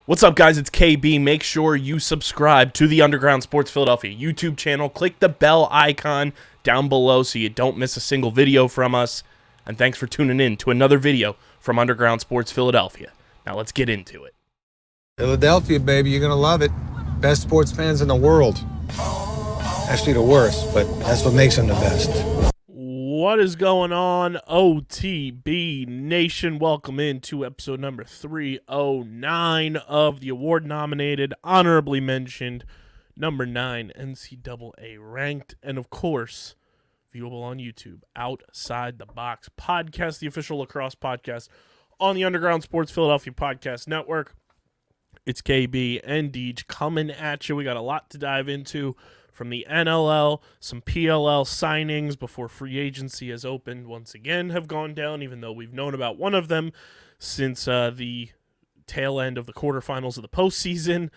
What's up, guys? It's KB. Make sure you subscribe to the Underground Sports Philadelphia YouTube channel. Click the bell icon down below so you don't miss a single video from us. And thanks for tuning in to another video from Underground Sports Philadelphia. Now let's get into it. Philadelphia, baby, you're going to love it. Best sports fans in the world. Actually, the worst, but that's what makes them the best. What is going on, OTB Nation? Welcome into episode number 309 of the award-nominated, honorably mentioned, number 9 NCAA ranked, and of course, viewable on YouTube, Outside the Box podcast, the official lacrosse podcast on the Underground Sports Philadelphia Podcast Network. It's KB and Deej coming at you. We got a lot to dive into. From the NLL, some PLL signings before free agency has opened once again have gone down, even though we've known about one of them since the tail end of the quarterfinals of the postseason.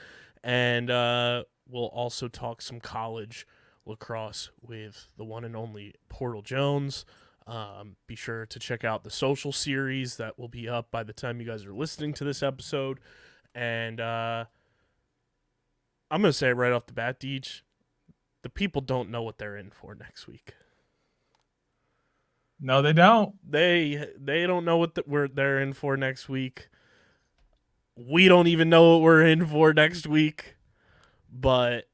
And we'll also talk some college lacrosse with the one and only Portal Jones. Be sure to check out the social series that will be up by the time you guys are listening to this episode. And I'm going to say it right off the bat, Deej. The people don't know what they're in for next week. No, they don't. They don't know what they're in for next week. We don't even know what we're in for next week. But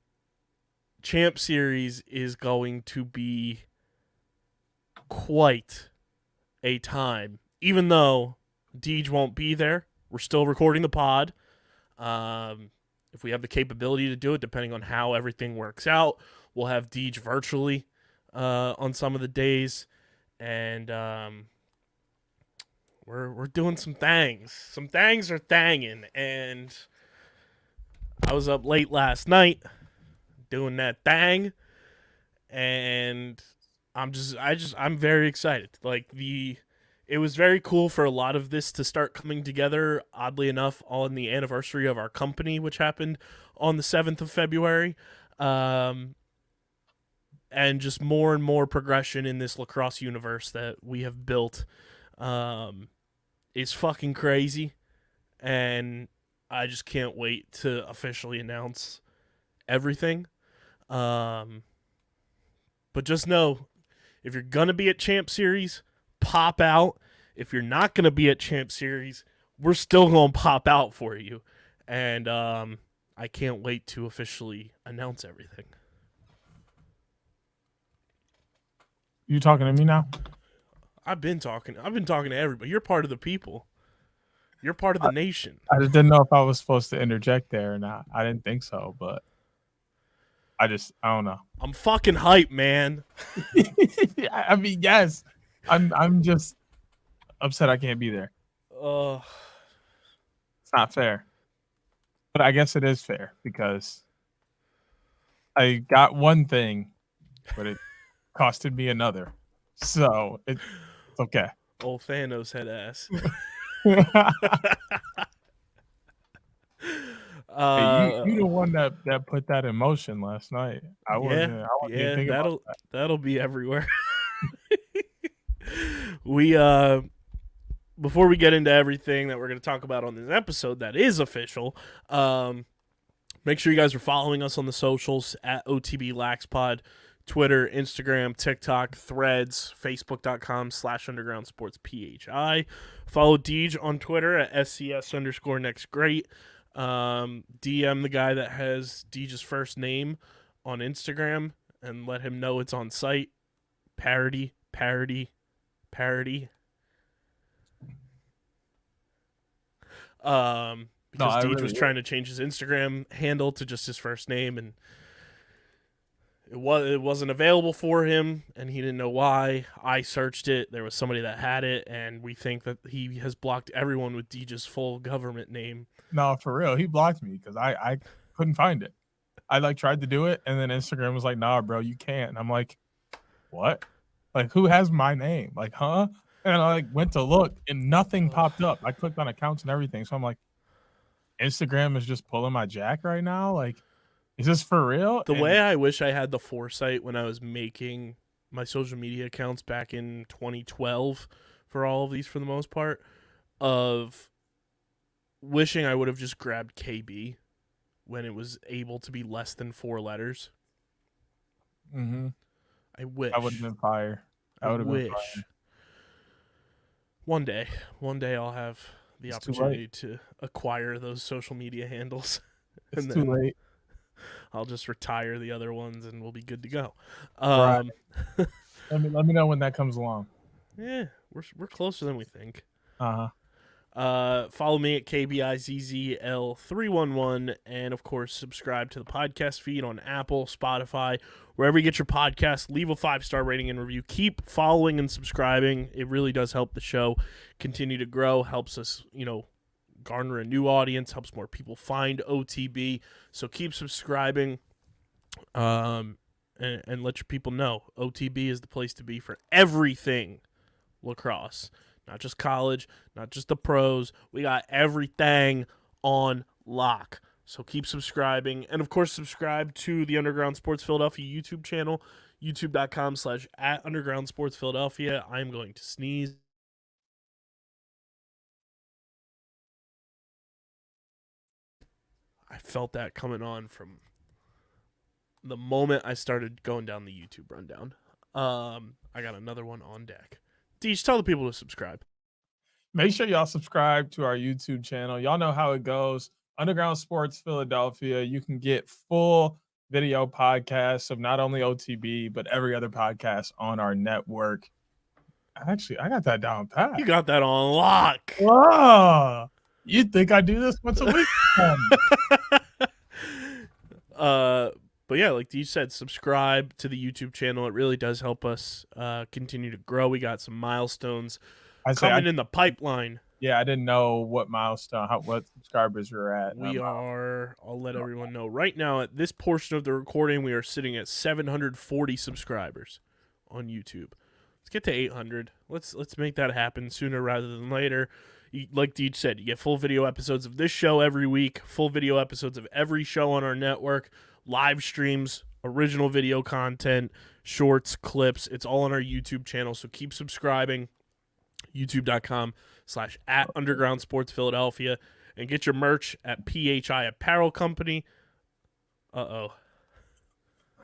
Champ Series is going to be quite a time. Even though Deej won't be there, we're still recording the pod. If we have the capability to do it, depending on how everything works out, we'll have Deej virtually on some of the days, and we're doing some things. Some things are thanging, and I was up late last night doing that thing, and I'm very excited. It was very cool for a lot of this to start coming together, oddly enough, on the anniversary of our company, which happened on the 7th of February. And just more and more progression in this lacrosse universe that we have built is fucking crazy. And I just can't wait to officially announce everything. But just know, if you're going to be at Champ Series, pop out. If you're not going to be at Champ Series, we're still going to pop out for you. And I can't wait to officially announce everything. You talking to me now? I've been talking to everybody. You're part of the people. You're part of the nation. I just didn't know if I was supposed to interject there or not. I didn't think so, but I don't know. I'm fucking hyped, man. I mean, yes. I'm just upset I can't be there. It's not fair. But I guess it is fair because I got one thing, but it costed me another. So it's okay. Old Thanos head ass. Hey, you the one that put that in motion last night. I wasn't even thinking about that. That'll be everywhere. We before we get into everything that we're going to talk about on this episode that is official, make sure you guys are following us on the socials at OTB LaxPod, Twitter, Instagram, TikTok, Threads, Facebook.com/UndergroundSportsPHI. Follow Deej on Twitter at SCS_NextGreat. DM the guy that has Deej's first name on Instagram and let him know it's on site. Parody. Because Deej was trying to change his Instagram handle to just his first name, and it wasn't available for him, and he didn't know why. I searched it. There was somebody that had it, and we think that he has blocked everyone with Deej's full government name. No, for real. He blocked me because I couldn't find it. I tried to do it, and then Instagram was like, nah, bro, you can't. And I'm like, what? Like, who has my name? Like, huh? And I went to look, and nothing popped up. I clicked on accounts and everything. So I'm like, Instagram is just pulling my jack right now? Like, is this for real? The way I wish I had the foresight when I was making my social media accounts back in 2012 for all of these, for the most part, of wishing I would have just grabbed KB when it was able to be less than 4 letters. Mm-hmm. I wish. I would have been fire. I would have been wish. fire. One day I'll have the It's too opportunity to acquire those social media handles. It's too late. I'll just retire the other ones and we'll be good to go. Right. Let me know when that comes along. Yeah, we're closer than we think. Uh-huh. Follow me at KBIZZL311, and of course, subscribe to the podcast feed on Apple, Spotify, wherever you get your podcasts. Leave a 5-star rating and review. Keep following and subscribing. It really does help the show continue to grow, helps us, garner a new audience, helps more people find OTB. So keep subscribing, and let your people know OTB is the place to be for everything lacrosse. Not just college, not just the pros. We got everything on lock. So keep subscribing. And, of course, subscribe to the Underground Sports Philadelphia YouTube channel, youtube.com/@undergroundsportsphiladelphia. I'm going to sneeze. I felt that coming on from the moment I started going down the YouTube rundown. I got another one on deck. Deej, tell the people to subscribe. Make sure y'all subscribe to our YouTube channel. Y'all know how it goes. Underground Sports Philadelphia. You can get full video podcasts of not only OTB, but every other podcast on our network. Actually, I got that down pat. You got that on lock. Wow. You'd think I do this once a week. But yeah, like Deej said, subscribe to the YouTube channel. It really does help us continue to grow. We got some milestones coming in the pipeline. Yeah, I didn't know what milestone, what subscribers we're at. I'll let everyone know. Right now, at this portion of the recording, we are sitting at 740 subscribers on YouTube. Let's get to 800. Let's make that happen sooner rather than later. Like Deej said, you get full video episodes of this show every week, full video episodes of every show on our network, live streams, original video content, shorts, clips. It's all on our YouTube channel, so keep subscribing. youtube.com/@undergroundsportsphiladelphia, and get your merch at PHI Apparel Company. Uh-oh.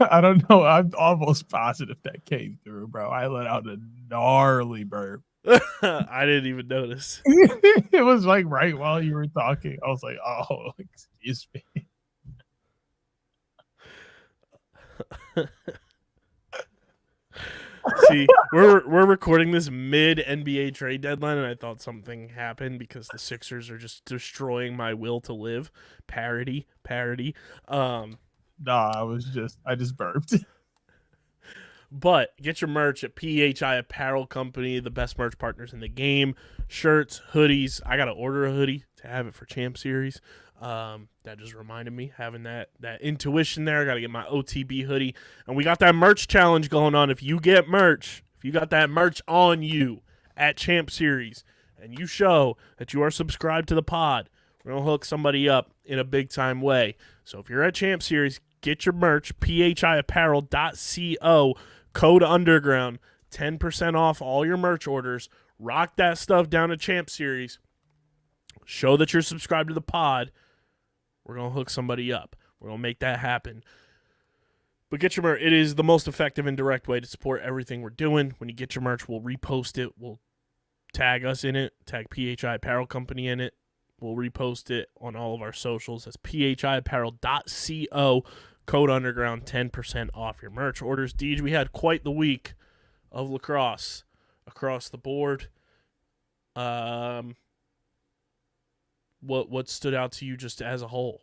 I don't know. I'm almost positive that came through, bro. I let out a gnarly burp. I didn't even notice. It was like right while you were talking. I was like, oh, excuse me. See, we're recording this mid NBA trade deadline, and I thought something happened because the Sixers are just destroying my will to live. Parody. Nah, I just burped. But get your merch at PHI Apparel Company, the best merch partners in the game. Shirts, hoodies. I got to order a hoodie to have it for Champ Series. That just reminded me, having that intuition there. I got to get my OTB hoodie. And we got that merch challenge going on. If you get merch, if you got that merch on you at Champ Series, and you show that you are subscribed to the pod, we're going to hook somebody up in a big-time way. So if you're at Champ Series, get your merch, phiapparel.co, code underground, 10% off all your merch orders. Rock that stuff down at Champ Series. Show that you're subscribed to the pod. We're going to hook somebody up. We're going to make that happen. But get your merch. It is the most effective and direct way to support everything we're doing. When you get your merch, we'll repost it. We'll tag us in it, tag PHI Apparel Company in it. We'll repost it on all of our socials. That's phiapparel.co, code underground, 10% off your merch orders. Deej, we had quite the week of lacrosse across the board. What stood out to you just as a whole?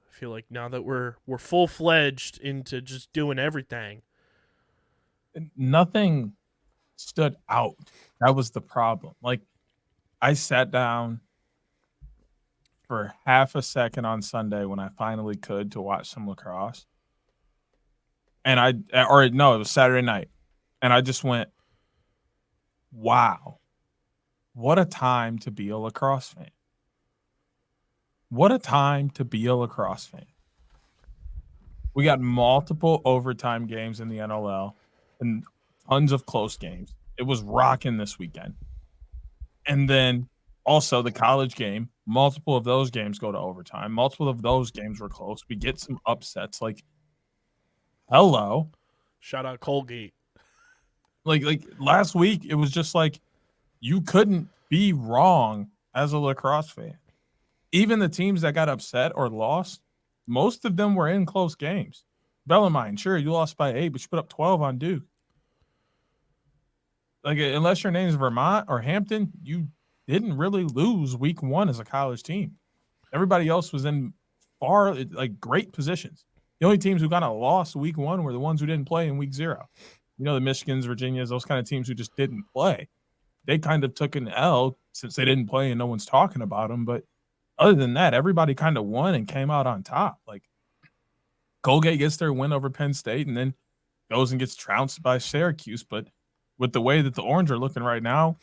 I feel like now that we're full-fledged into just doing everything. Nothing stood out. That was the problem. Like, I sat down for half a second on Sunday when I finally could to watch some lacrosse. And it was Saturday night. And I just went, wow, what a time to be a lacrosse fan. What a time to be a lacrosse fan. We got multiple overtime games in the NLL and tons of close games. It was rocking this weekend. And then Also, the college game, multiple of those games go to overtime. Multiple of those games were close. We get some upsets. Like, hello. Shout out Colgate. Like last week, it was just like you couldn't be wrong as a lacrosse fan. Even the teams that got upset or lost, most of them were in close games. Bellarmine, sure, you lost by 8, but you put up 12 on Duke. Like, unless your name's Vermont or Hampton, you didn't really lose week 1 as a college team. Everybody else was in great positions. The only teams who kind of lost week 1 were the ones who didn't play in week 0. You know, the Michigans, Virginias, those kind of teams who just didn't play. They kind of took an L since they didn't play and no one's talking about them. But other than that, everybody kind of won and came out on top. Like, Colgate gets their win over Penn State and then goes and gets trounced by Syracuse. But with the way that the Orange are looking right now,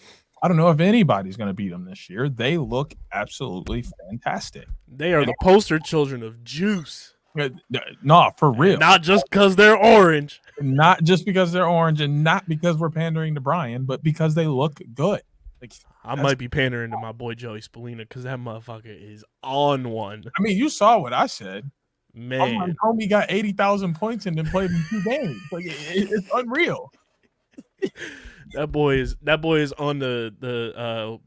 I don't know if anybody's going to beat them this year. They look absolutely fantastic. They are the poster children of juice. No, for real. Not just because they're orange. Not just because they're orange and not because we're pandering to Brian, but because they look good. Like, I might be pandering to my boy Joey Spallina because that motherfucker is on one. I mean, you saw what I said. Man. My homie got 80,000 points and then played in 2 games. Like, it's unreal. That boy is on the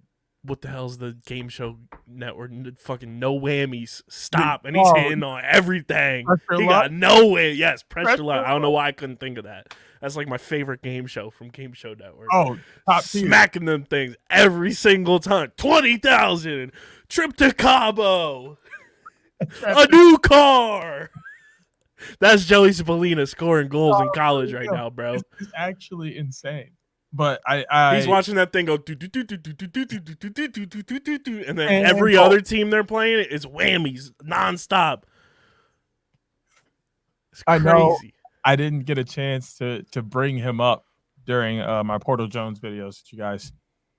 what the hell's the game show network? Fucking No Whammies. Stop. And he's hitting on everything. He got no way. Yes, pressure luck. I don't know why I couldn't think of that. That's like my favorite game show from Game Show Network. Oh, top tier. Smacking them things every single time. 20,000. Trip to Cabo. A new car. That's Joey Spallina scoring goals in college right now, bro. It's actually insane. But he's watching that thing go and then every other team they're playing is whammies nonstop. It's crazy. I know I didn't get a chance to bring him up during my Portal Jones videos that you guys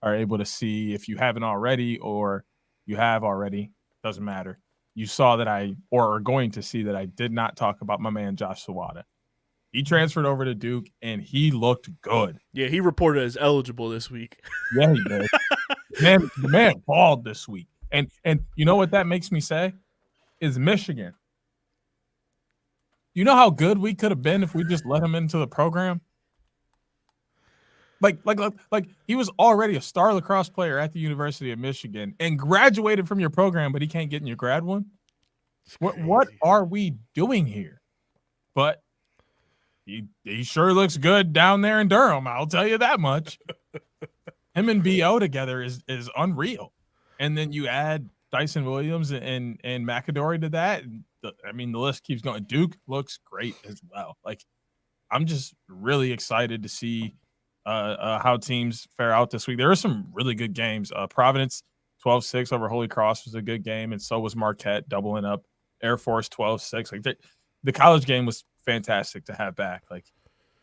are able to see if you haven't already or you have already. Doesn't matter. You saw that or are going to see that I did not talk about my man Josh Sawada. He transferred over to Duke, and he looked good. Yeah, he reported as eligible this week. Yeah, he did. The man balled this week. And you know what that makes me say? Is Michigan. You know how good we could have been if we just let him into the program? Like he was already a star lacrosse player at the University of Michigan and graduated from your program, but he can't get in your grad one? What are we doing here? But he sure looks good down there in Durham. I'll tell you that much. Him and BO together is unreal. And then you add Dyson Williams and McAdory to that. And the list keeps going. Duke looks great as well. Like, I'm just really excited to see how teams fare out this week. There are some really good games. Providence 12-6 over Holy Cross was a good game, and so was Marquette doubling up. Air Force 12-6. Like, the college game was fantastic to have back. Like,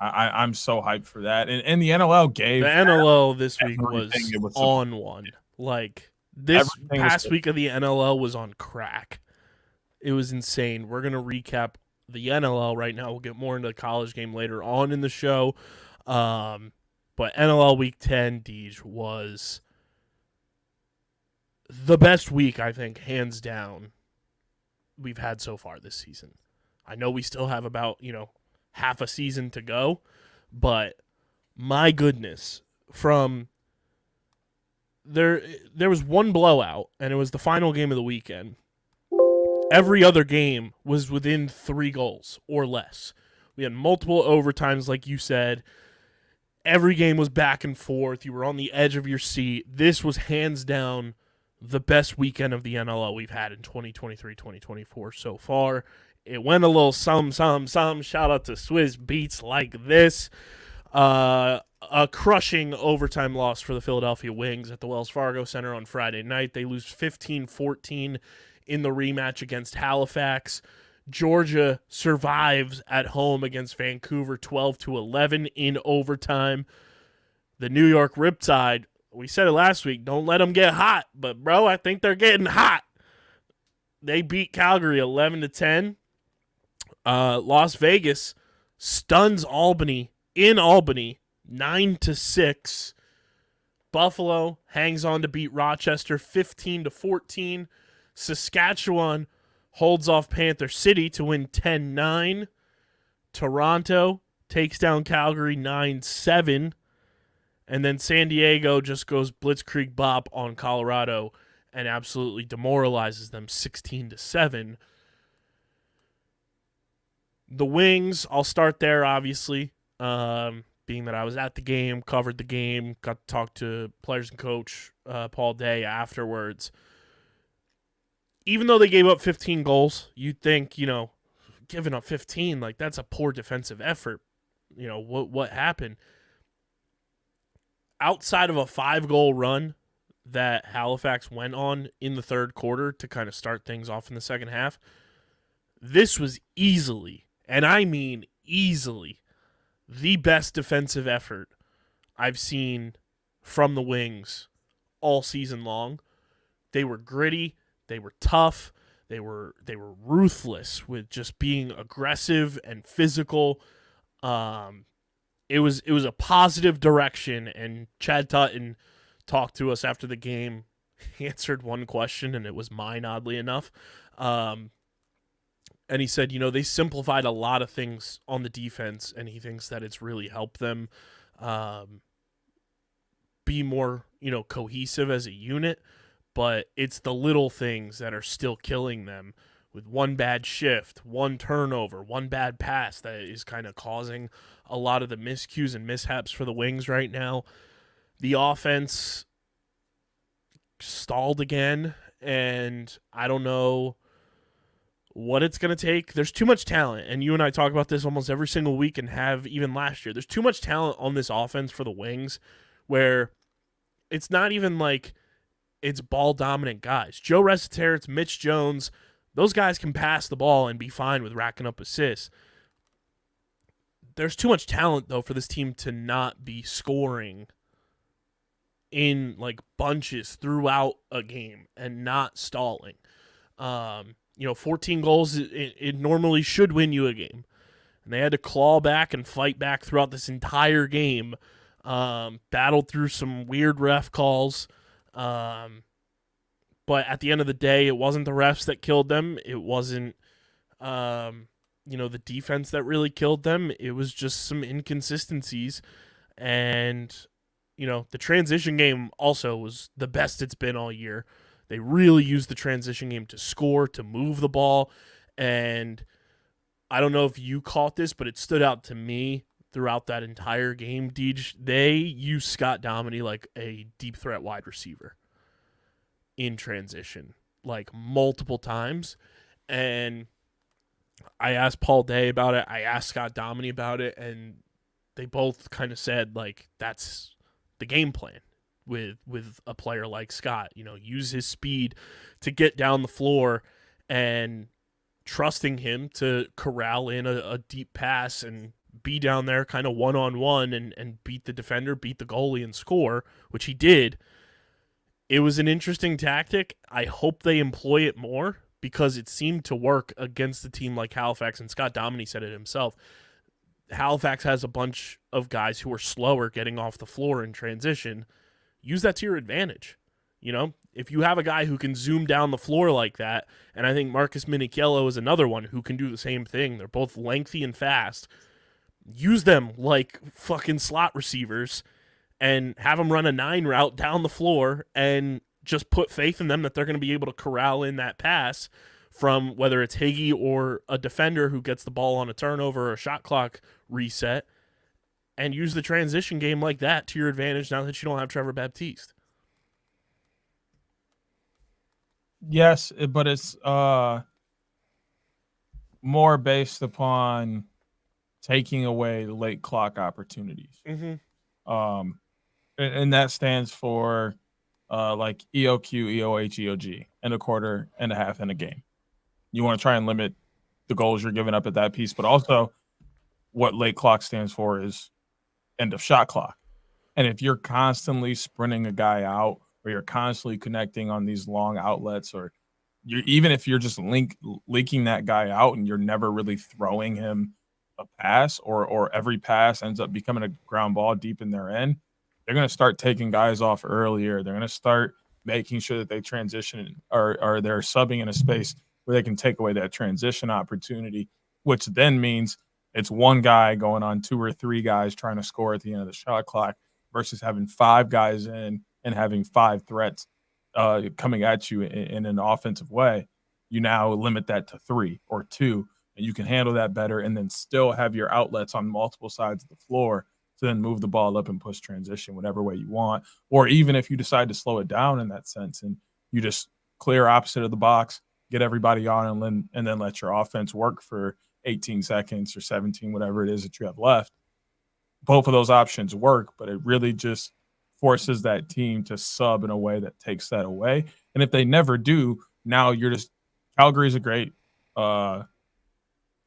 I'm so hyped for that. And the NLL gave the NLL this week was on one. Like, this past week of the NLL was on crack. It was insane. We're gonna recap the NLL right now. We'll get more into the college game later on in the show. But NLL Week 10, Deej, was the best week, I think, hands down, we've had so far this season. I know we still have about, half a season to go, but my goodness, from there was one blowout, and it was the final game of the weekend. Every other game was within 3 goals or less. We had multiple overtimes, like you said. Every game was back and forth. You were on the edge of your seat. This was hands down the best weekend of the NLL we've had in 2023-2024 so far. It went a little some. Shout out to Swizz Beats like this. A crushing overtime loss for the Philadelphia Wings at the Wells Fargo Center on Friday night. They lose 15-14 in the rematch against Halifax. Georgia survives at home against Vancouver 12-11 in overtime. The New York Riptide, we said it last week, don't let them get hot. But, bro, I think they're getting hot. They beat Calgary 11-10. Las Vegas stuns Albany in Albany 9-6. Buffalo hangs on to beat Rochester 15-14. Saskatchewan holds off Panther City to win 10-9. Toronto takes down Calgary 9-7. And then San Diego just goes blitzkrieg bop on Colorado and absolutely demoralizes them 16-7. The Wings, I'll start there, obviously, being that I was at the game, covered the game, got to talk to players and coach Paul Day afterwards. Even though they gave up 15 goals, you'd think, giving up 15, like, that's a poor defensive effort. What happened? Outside of a 5-goal run that Halifax went on in the third quarter to kind of start things off in the second half, this was easily, and I mean easily, the best defensive effort I've seen from the Wings all season long. They were gritty, they were tough, they were ruthless with just being aggressive and physical. It was a positive direction, and Chad Tutton talked to us after the game. He answered one question, and it was mine, oddly enough. And he said, they simplified a lot of things on the defense, and he thinks that it's really helped them be more, cohesive as a unit. But it's the little things that are still killing them, with one bad shift, one turnover, one bad pass that is kind of causing a lot of the miscues and mishaps for the Wings right now. The offense stalled again, and I don't know what it's going to take. There's too much talent, and you and I talk about this almost every single week and have even last year. There's too much talent on this offense for the Wings where it's not even like it's ball-dominant guys. Joe Resiteritz, Mitch Jones, those guys can pass the ball and be fine with racking up assists. There's too much talent, though, for this team to not be scoring in, bunches throughout a game and not stalling. 14 goals, it normally should win you a game. And they had to claw back and fight back throughout this entire game. Battled through some weird ref calls. But at the end of the day, it wasn't the refs that killed them. It wasn't, the defense that really killed them. It was just some inconsistencies. And, the transition game also was the best it's been all year. They really used the transition game to score, to move the ball. And I don't know if you caught this, but it stood out to me throughout that entire game, Deej. They used Scott Dominy like a deep threat wide receiver in transition, multiple times. And I asked Paul Day about it. I asked Scott Dominy about it, and they both kind of said, that's the game plan with a player like Scott. Use his speed to get down the floor and trusting him to corral in a deep pass and be down there kind of one-on-one and beat the defender, beat the goalie, and score, which he did. It was an interesting tactic. I hope they employ it more because it seemed to work against a team like Halifax, and Scott Dominy said it himself. Halifax has a bunch of guys who are slower getting off the floor in transition. Use that to your advantage. If you have a guy who can zoom down the floor like that, and I think Marcus Minichiello is another one who can do the same thing. They're both lengthy and fast. Use them like fucking slot receivers and have them run a 9 route down the floor and just put faith in them that they're going to be able to corral in that pass from whether it's Higgy or a defender who gets the ball on a turnover or a shot clock reset, and use the transition game like that to your advantage now that you don't have Trevor Baptiste. Yes, but it's more based upon taking away the late clock opportunities. Mm-hmm. And that stands for EOQ, EOH, EOG in a quarter and a half in a game. You want to try and limit the goals you're giving up at that piece, but also what late clock stands for is end of shot clock. And if you're constantly sprinting a guy out, or you're constantly connecting on these long outlets, or even if you're just leaking that guy out and you're never really throwing him a pass, or every pass ends up becoming a ground ball deep in their end, they're going to start taking guys off earlier. They're going to start making sure that they transition or they're subbing in a space where they can take away that transition opportunity, which then means it's one guy going on 2 or 3 guys trying to score at the end of the shot clock versus having 5 guys in and having 5 threats coming at you in an offensive way. You now limit that to 3 or 2, and you can handle that better and then still have your outlets on multiple sides of the floor to then move the ball up and push transition whatever way you want. Or even if you decide to slow it down in that sense and you just clear opposite of the box, get everybody on and then let your offense work for 18 seconds or 17, whatever it is that you have left. Both of those options work, but it really just forces that team to sub in a way that takes that away. And if they never do, now you're just – Calgary's a great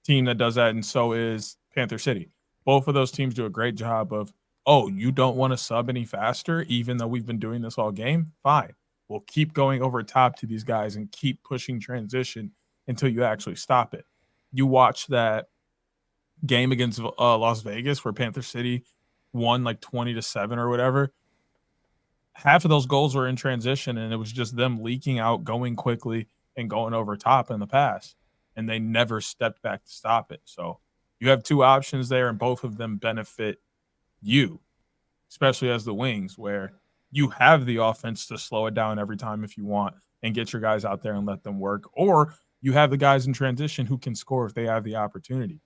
team that does that, and so is Panther City. Both of those teams do a great job of, oh, you don't want to sub any faster even though we've been doing this all game? Fine. We'll keep going over top to these guys and keep pushing transition until you actually stop it. You watch that game against Las Vegas where Panther City won like 20-7 or whatever. Half of those goals were in transition, and it was just them leaking out, going quickly, and going over top in the pass. And they never stepped back to stop it. So you have 2 options there, and both of them benefit you, especially as the wings, where you have the offense to slow it down every time if you want and get your guys out there and let them work. Or you have the guys in transition who can score if they have the opportunity.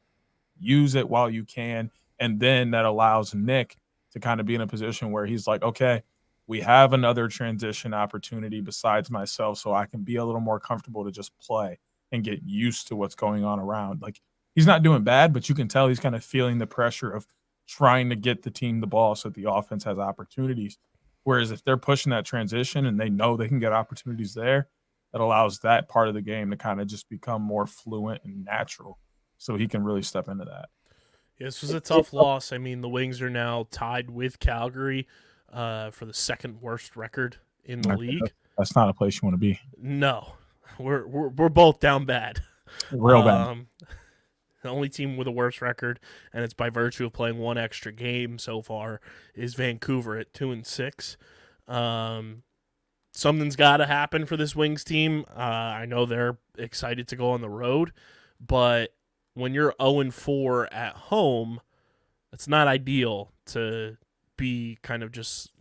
Use it while you can, and then that allows Nick to kind of be in a position where he's like, okay, we have another transition opportunity besides myself, so I can be a little more comfortable to just play and get used to what's going on around. Like, he's not doing bad, but you can tell he's kind of feeling the pressure of trying to get the team the ball so that the offense has opportunities. Whereas if they're pushing that transition and they know they can get opportunities there, that allows that part of the game to kind of just become more fluent and natural so he can really step into that. Yeah, this was a tough loss. I mean, the Wings are now tied with Calgary for the second worst record in the league. That's not a place you want to be. No, we're both down bad. Real bad. The only team with a worse record, and it's by virtue of playing 1 extra game so far, is Vancouver at 2-6. Something's got to happen for this Wings team. I know they're excited to go on the road, but when you're 0-4 at home, it's not ideal to be kind of just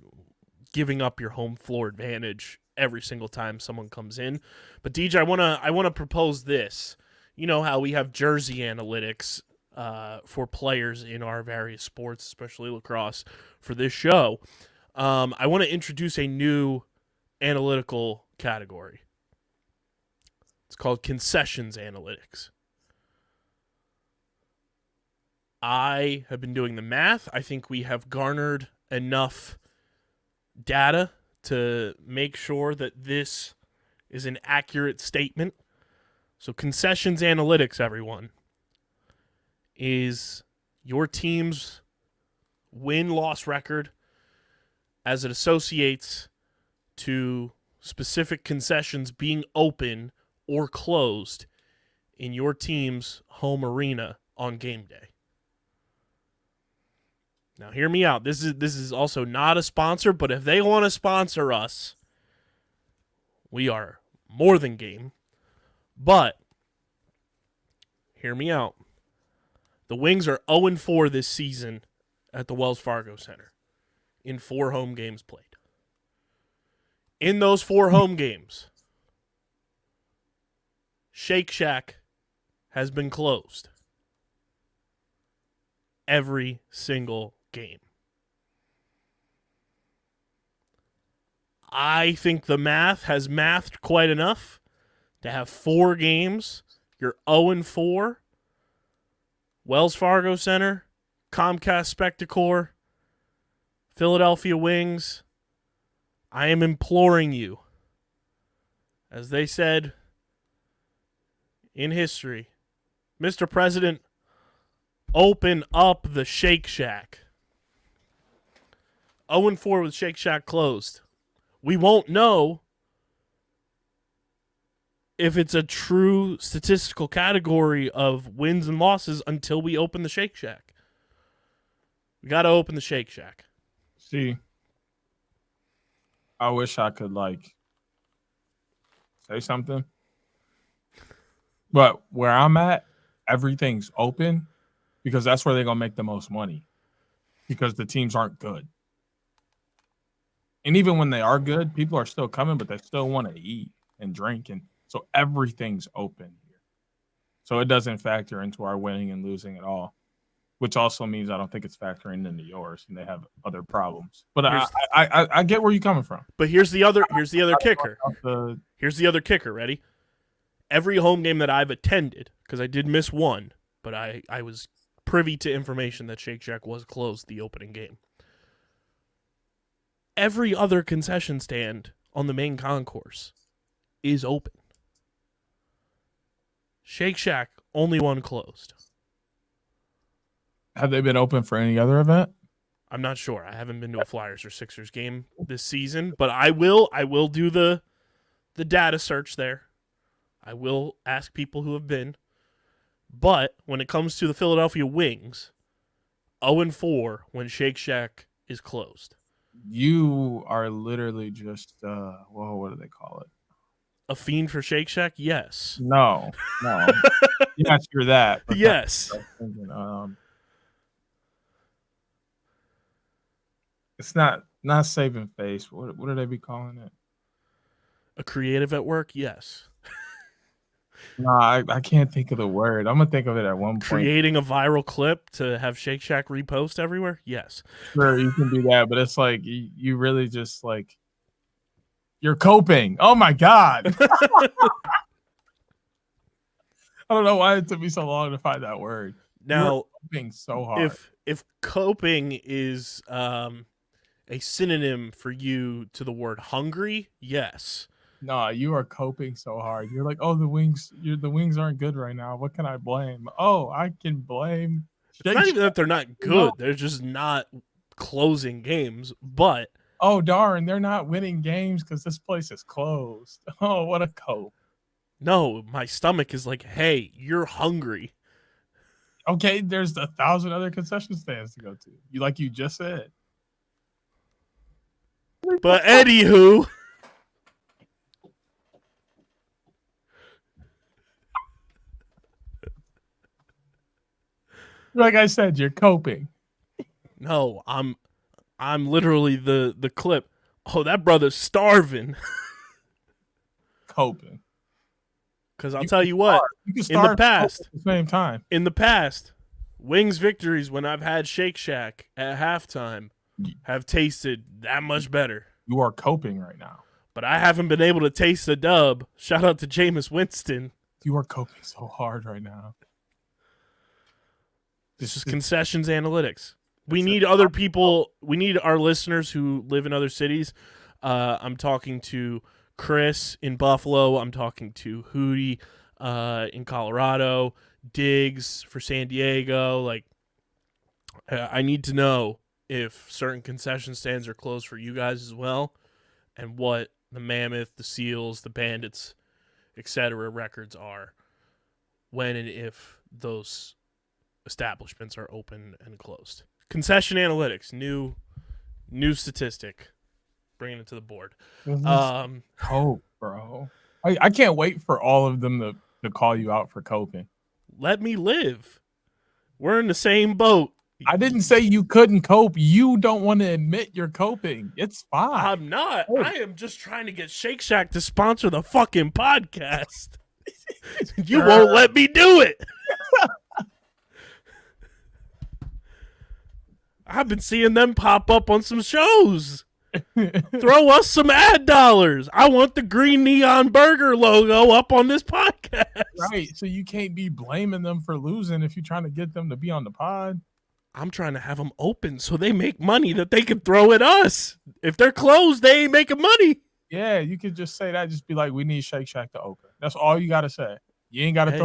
giving up your home floor advantage every single time someone comes in. But DJ, I want to propose this. You know how we have jersey analytics for players in our various sports, especially lacrosse, for this show. I want to introduce a new analytical category. It's called concessions analytics. I have been doing the math. I think we have garnered enough data to make sure that this is an accurate statement. So concessions analytics, everyone, is your team's win-loss record as it associates to specific concessions being open or closed in your team's home arena on game day. Now, hear me out. This is also not a sponsor, but if they want to sponsor us, we are more than game. But, hear me out. The Wings are 0-4 this season at the Wells Fargo Center in 4 home games played. In those 4 home games, Shake Shack has been closed every single game. I think the math has mathed quite enough to have 4 games. You're 0-4. Wells Fargo Center, Comcast Spectacor, Philadelphia Wings. I am imploring you, as they said in history, Mr. President, open up the Shake Shack. 0-4 with Shake Shack closed. We won't know if it's a true statistical category of wins and losses until we open the Shake Shack. We got to open the Shake Shack. See, I wish I could say something. But where I'm at, everything's open because that's where they're going to make the most money because the teams aren't good. And even when they are good, people are still coming, but they still want to eat and drink. And so everything's open here. So it doesn't factor into our winning and losing at all, which also means I don't think it's factoring into yours and they have other problems. But I get where you're coming from. But here's the other kicker. Here's the other kicker. Ready? Every home game that I've attended, because I did miss one, but I was privy to information that Shake Shack was closed the opening game. Every other concession stand on the main concourse is open. Shake Shack, only one closed. Have they been open for any other event? I'm not sure. I haven't been to a Flyers or Sixers game this season, but I will do the data search there. I will ask people who have been. But when it comes to the Philadelphia Wings, 0-4 when Shake Shack is closed. You are literally just, what do they call it? A fiend for Shake Shack? Yes. No. Yes, you're that. Yes. It's not saving face. What do they be calling it? A creative at work? Yes. No, I can't think of the word. I'm gonna think of it at one point. Creating a viral clip to have Shake Shack repost everywhere? Yes. Sure, you can do that, but it's like you really just you're coping. Oh my God. I don't know why it took me so long to find that word. Now, coping so hard. If coping is a synonym for you to the word hungry, yes. No, you are coping so hard. You're like, oh, the wings aren't good right now. What can I blame? Oh, I can blame. It's not even that they're not good. No. They're just not closing games. But oh, darn, they're not winning games because this place is closed. Oh, what a cope. No, my stomach is like, hey, you're hungry. Okay, there's 1,000 other concession stands to go to. You just said. But anywho. Like I said, you're coping. No, I'm literally the clip. Oh, that brother's starving. Coping. Because I'll tell you what, in the past, at the same time. In the past, Wings victories when I've had Shake Shack at halftime have tasted that much better. You are coping right now. But I haven't been able to taste the dub. Shout out to Jameis Winston. You are coping so hard right now. This is concessions analytics. We need other people. We need our listeners who live in other cities. I'm talking to Chris in Buffalo. I'm talking to Hootie in Colorado. Diggs for San Diego. I need to know if certain concession stands are closed for you guys as well, and what the Mammoth, the Seals, the Bandits, etc. records are when and if those establishments are open and closed. Concession analytics, new statistic, bringing it to the board. Cope, bro. I can't wait for all of them to call you out for coping. Let me live. We're in the same boat. I didn't say you couldn't cope. You don't want to admit you're coping. It's fine. I'm not. I am just trying to get Shake Shack to sponsor the fucking podcast. You won't let me do it. I've been seeing them pop up on some shows. Throw us some ad dollars. I want the green neon burger logo up on this podcast. Right. So you can't be blaming them for losing if you're trying to get them to be on the pod. I'm trying to have them open so they make money that they can throw at us. If they're closed, they ain't making money. Yeah, you could just say that. Just be like, we need Shake Shack to open. That's all you got to say. You ain't got to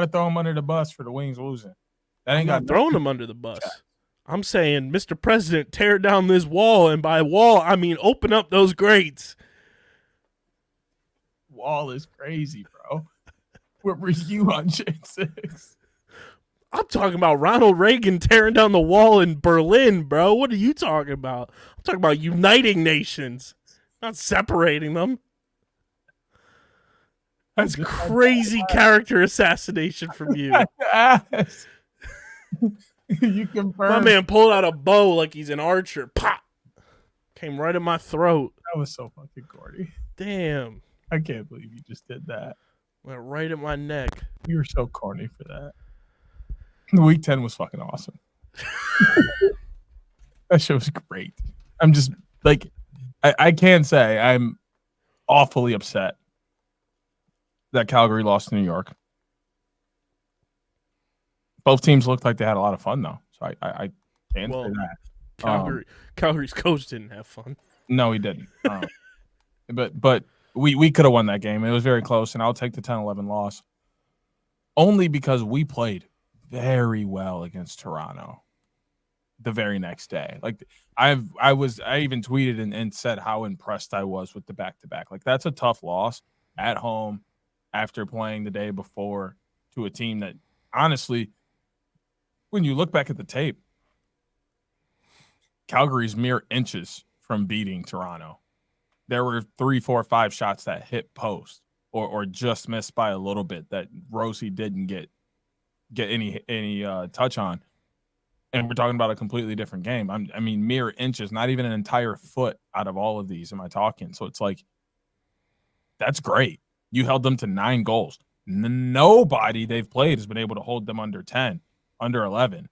throw them under the bus for the Wings losing. That ain't got throwing them under the bus. I'm saying, Mr. President, tear down this wall, and by wall, I mean open up those grates. Wall is crazy, bro. Where were you on Gen 6? I'm talking about Ronald Reagan tearing down the wall in Berlin, bro. What are you talking about? I'm talking about uniting nations. Not separating them. That's crazy character assassination from you. You confirmed. My man pulled out a bow like he's an archer. Pop! Came right in my throat. That was so fucking corny. Damn. I can't believe you just did that. Went right at my neck. You were so corny for that. Week 10 was fucking awesome. That shit was great. I'm just like, I can say I'm awfully upset that Calgary lost to New York. Both teams looked like they had a lot of fun, though. So I can't say that. Calgary's coach didn't have fun. No, he didn't. But we could have won that game. It was very close, and I'll take the 10-11 loss. Only because we played very well against Toronto the very next day. Like I even tweeted and said how impressed I was with the back-to-back. Like that's a tough loss at home after playing the day before to a team that honestly, when you look back at the tape, Calgary's mere inches from beating Toronto. There were 3, 4, 5 shots that hit post or just missed by a little bit that Rosie didn't get any touch on. And we're talking about a completely different game. I mean, mere inches, not even an entire foot out of all of these. Am I talking? So it's like, that's great. You held them to 9 goals. Nobody they've played has been able to hold them under 10, under 11.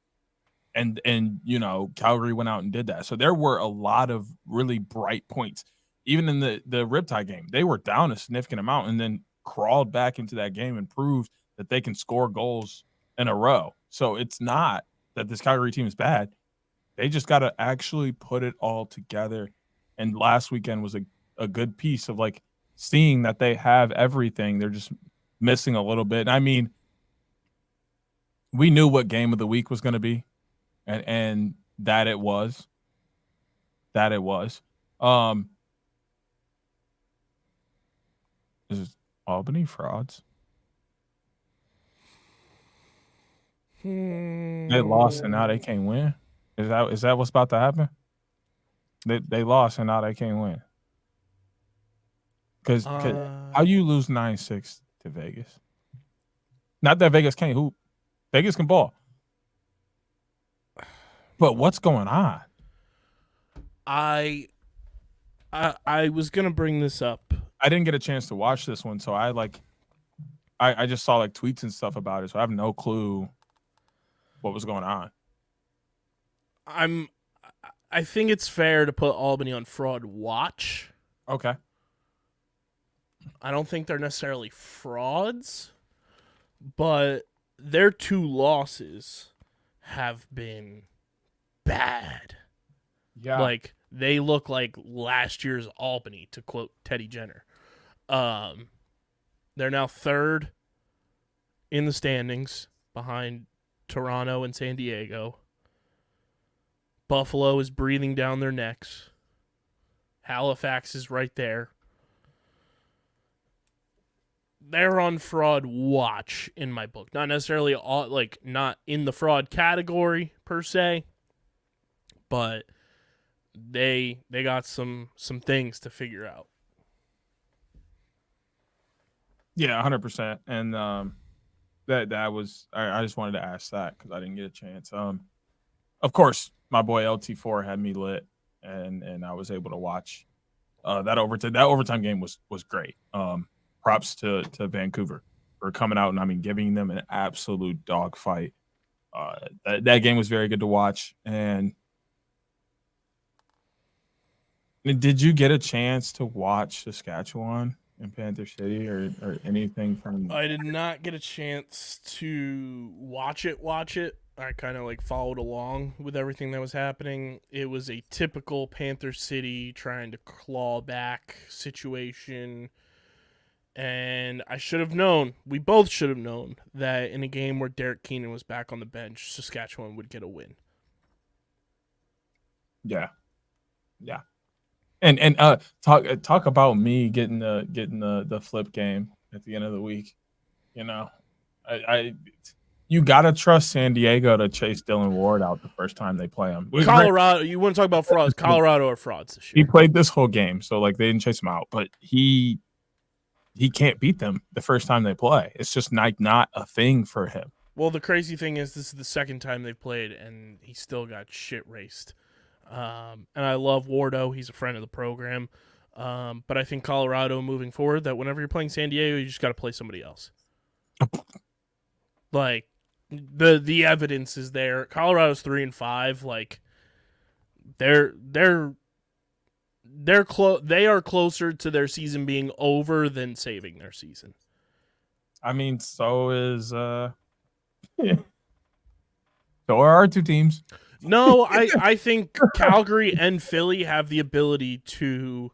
And you know, Calgary went out and did that. So there were a lot of really bright points. Even in the Riptide game, they were down a significant amount and then crawled back into that game and proved that they can score goals in a row. So it's not that this Calgary team is bad. They just got to actually put it all together. And last weekend was a good piece of like seeing that they have everything. They're just missing a little bit. And I mean, we knew what game of the week was going to be, and that it was. Is it Albany frauds? They lost and now they can't win. Is that what's about to happen? They lost and now they can't win. Because how you lose 9-6 to Vegas? Not that Vegas can't hoop. Vegas can ball. But what's going on? I was gonna bring this up. I didn't get a chance to watch this one, so I just saw like tweets and stuff about it, so I have no clue what was going on. I think it's fair to put Albany on fraud watch. Okay. I don't think they're necessarily frauds, but their 2 losses have been bad. Yeah. Like they look like last year's Albany, to quote Teddy Jenner. They're now 3rd in the standings behind Toronto and San Diego. Buffalo is breathing down their necks. Halifax is right there. They're on fraud watch in my book. Not necessarily not in the fraud category per se, but they got some things to figure out. Yeah, 100%. And that was I just wanted to ask that because I didn't get a chance. Of course, my boy LT4 had me lit, and I was able to watch that overtime. That overtime game was great. Props to Vancouver for coming out and giving them an absolute dogfight. That game was very good to watch. And did you get a chance to watch Saskatchewan and Panther City or anything from? I did not get a chance to watch it. I kind of followed along with everything that was happening. It was a typical Panther City trying to claw back situation. And I should have known, we both should have known, that in a game where Derek Keenan was back on the bench, Saskatchewan would get a win. Yeah. And talk about me getting the flip game at the end of the week. You know, You gotta trust San Diego to chase Dylan Ward out the first time they play him. Colorado, you want to talk about frauds? Colorado are frauds this year. He played this whole game, so like they didn't chase him out, but he can't beat them the first time they play. It's just not a thing for him. Well, the crazy thing is this is the second time they've played, and he still got shit raced. And I love Wardo. He's a friend of the program. But I think Colorado moving forward, that whenever you're playing San Diego, you just got to play somebody else. Like, the evidence is there. Colorado's 3-5. Like, they are closer to their season being over than saving their season. I mean, so is so are our two teams. No, I think Calgary and Philly have the ability to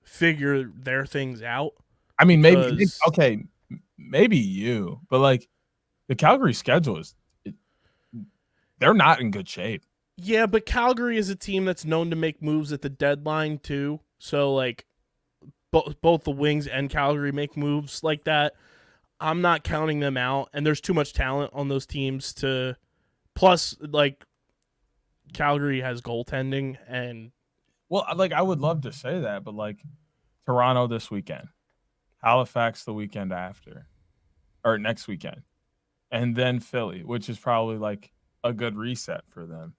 figure their things out. I mean, maybe you, but like the Calgary schedule they're not in good shape. Yeah, but Calgary is a team that's known to make moves at the deadline too. So like both the Wings and Calgary make moves like that. I'm not counting them out, and there's too much talent on those teams to. Plus, like Calgary has goaltending, and well, like I would love to say that, but like Toronto this weekend, Halifax the weekend after, or next weekend, and then Philly, which is probably like a good reset for them.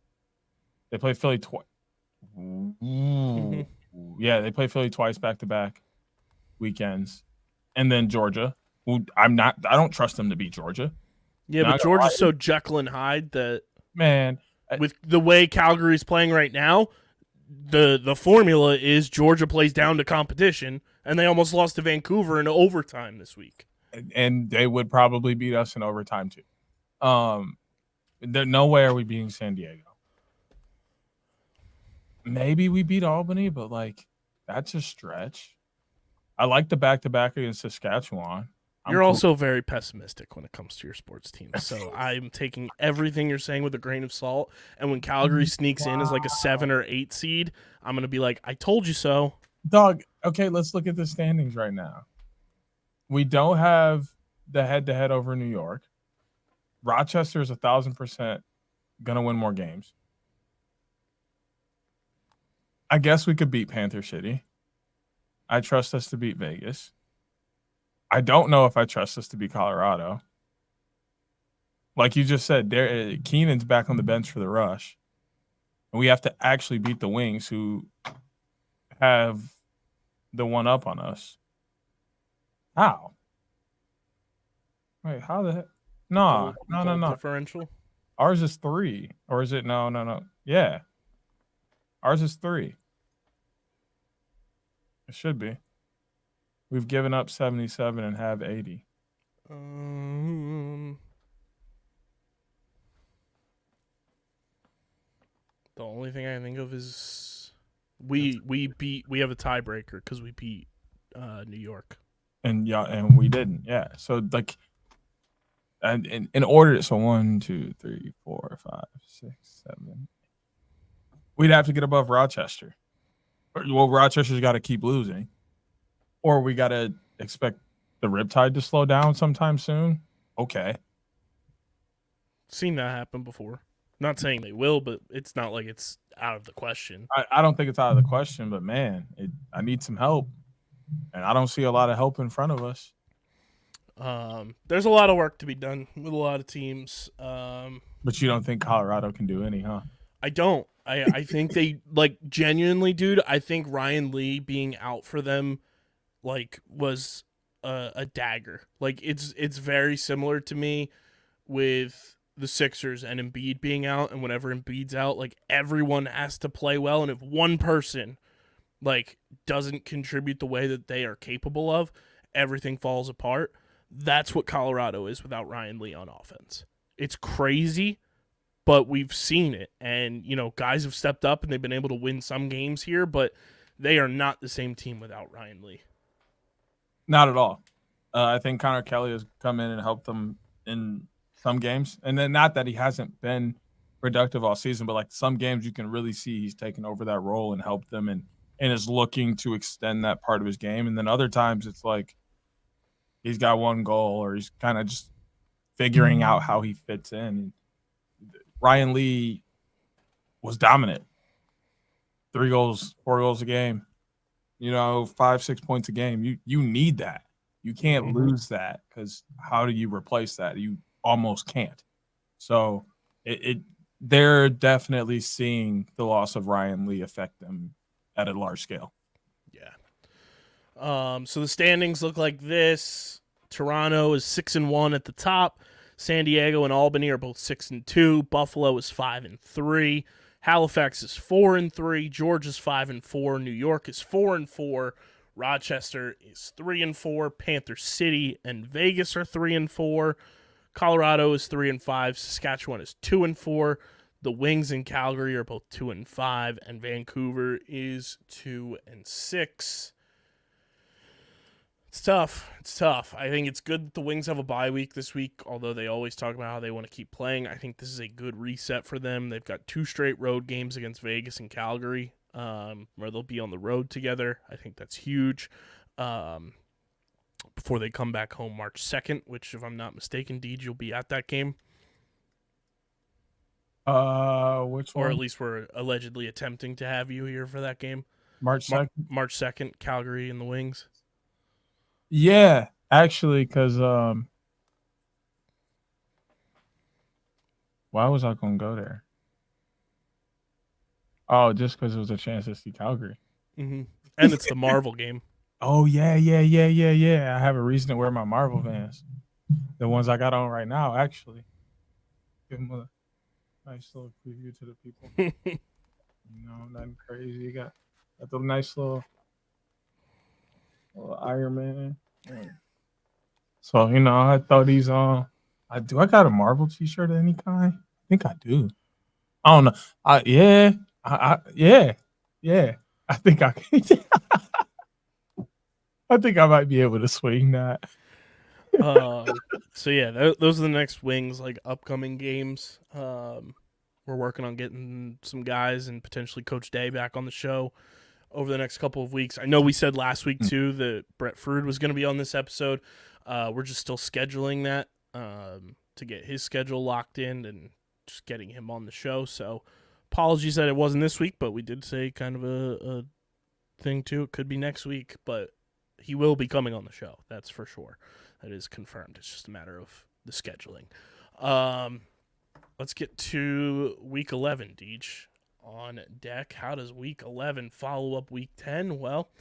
They play Philly twice. Yeah, they play Philly twice back-to-back weekends, and then Georgia. Who I don't trust them to beat Georgia. Yeah, but Georgia's so Jekyll and Hyde that man, with the way Calgary's playing right now, the formula is Georgia plays down to competition, and they almost lost to Vancouver in overtime this week. And they would probably beat us in overtime too. No way are we beating San Diego. Maybe we beat Albany, but like that's a stretch. I like the back-to-back against Saskatchewan. You're also very pessimistic when it comes to your sports team. So I'm taking everything you're saying with a grain of salt. And when Calgary sneaks in as like a 7 or 8 seed, I'm going to be like, I told you so. Dog, okay, let's look at the standings right now. We don't have the head-to-head over New York. Rochester is 1,000% going to win more games. I guess we could beat Panther City. I trust us to beat Vegas. I don't know if I trust us to beat Colorado. Like you just said, Keenan's back on the bench for the Rush. And we have to actually beat the Wings, who have the one up on us. How? Wait, how the heck? No. Differential? Ours is 3. Or is it? No. Yeah. Ours is 3. It should be. We've given up 77 and have 80. The only thing I can think of is we have a tiebreaker because we beat New York. And we didn't. Yeah. So like, and in order, so 1, 2, 3, 4, 5, 6, 7. We'd have to get above Rochester. Well, Rochester's got to keep losing. Or we got to expect the Riptide to slow down sometime soon. Okay. Seen that happen before. Not saying they will, but it's not like it's out of the question. I don't think it's out of the question, but man, I need some help. And I don't see a lot of help in front of us. There's a lot of work to be done with a lot of teams. But you don't think Colorado can do any, huh? I don't. I think they, like, genuinely, dude, I think Ryan Lee being out for them like was a dagger. Like it's very similar to me with the Sixers and Embiid being out, and whenever Embiid's out, like everyone has to play well, and if one person like doesn't contribute the way that they are capable of, everything falls apart. That's what Colorado is without Ryan Lee on offense. It's crazy, but we've seen it, and you know, guys have stepped up and they've been able to win some games here, but they are not the same team without Ryan Lee. Not at all. I think Connor Kelly has come in and helped them in some games. And then not that he hasn't been productive all season, but like some games you can really see he's taken over that role and helped them and is looking to extend that part of his game. And then other times it's like he's got one goal or he's kind of just figuring out how he fits in. Ryan Lee was dominant. 3 goals, 4 goals a game. 5-6 points a game. You need that. You can't lose that, because how do you replace that? You almost can't. So they're definitely seeing the loss of Ryan Lee affect them at a large scale. Yeah. So the standings look like this. Toronto is 6-1 at the top. San Diego and Albany are both 6-2. Buffalo is 5-3. Halifax is 4-3. Georgia's 5-4. New York is 4-4. Rochester is 3-4. Panther City and Vegas are 3-4. Colorado is 3-5. Saskatchewan is 2-4. The Wings in Calgary are both 2-5, and Vancouver is 2-6. It's tough. It's tough. I think it's good that the Wings have a bye week this week, although they always talk about how they want to keep playing. I think this is a good reset for them. They've got 2 straight road games against Vegas and Calgary, where they'll be on the road together. I think that's huge. Before they come back home March 2nd, which, if I'm not mistaken, Deej, you'll be at that game. Which one? Or at least we're allegedly attempting to have you here for that game. March 2nd? March 2nd, Calgary and the Wings. Yeah, actually, because why was I going to go there? Oh, just because it was a chance to see Calgary. Mm-hmm. And it's the Marvel game. Oh, yeah. I have a reason to wear my Marvel Vans. The ones I got on right now, actually. Give them a nice little preview to the people. Nothing crazy. You got the nice little Iron Man. So, I throw these on. I got a Marvel t-shirt of any kind? I think I do. I don't know. Yeah. I think I can. I think I might be able to swing that. So yeah, those are the next Wings upcoming games. We're working on getting some guys and potentially Coach Day back on the show over the next couple of weeks. I know we said last week too that Brett Frood was going to be on this episode. We're just still scheduling that to get his schedule locked in and just getting him on the show. So apologies that it wasn't this week, but we did say kind of a thing too. It could be next week, but he will be coming on the show. That's for sure. That is confirmed. It's just a matter of the scheduling. Let's get to Week 11, Deej. On deck. How does Week 11 follow up Week 10? Well,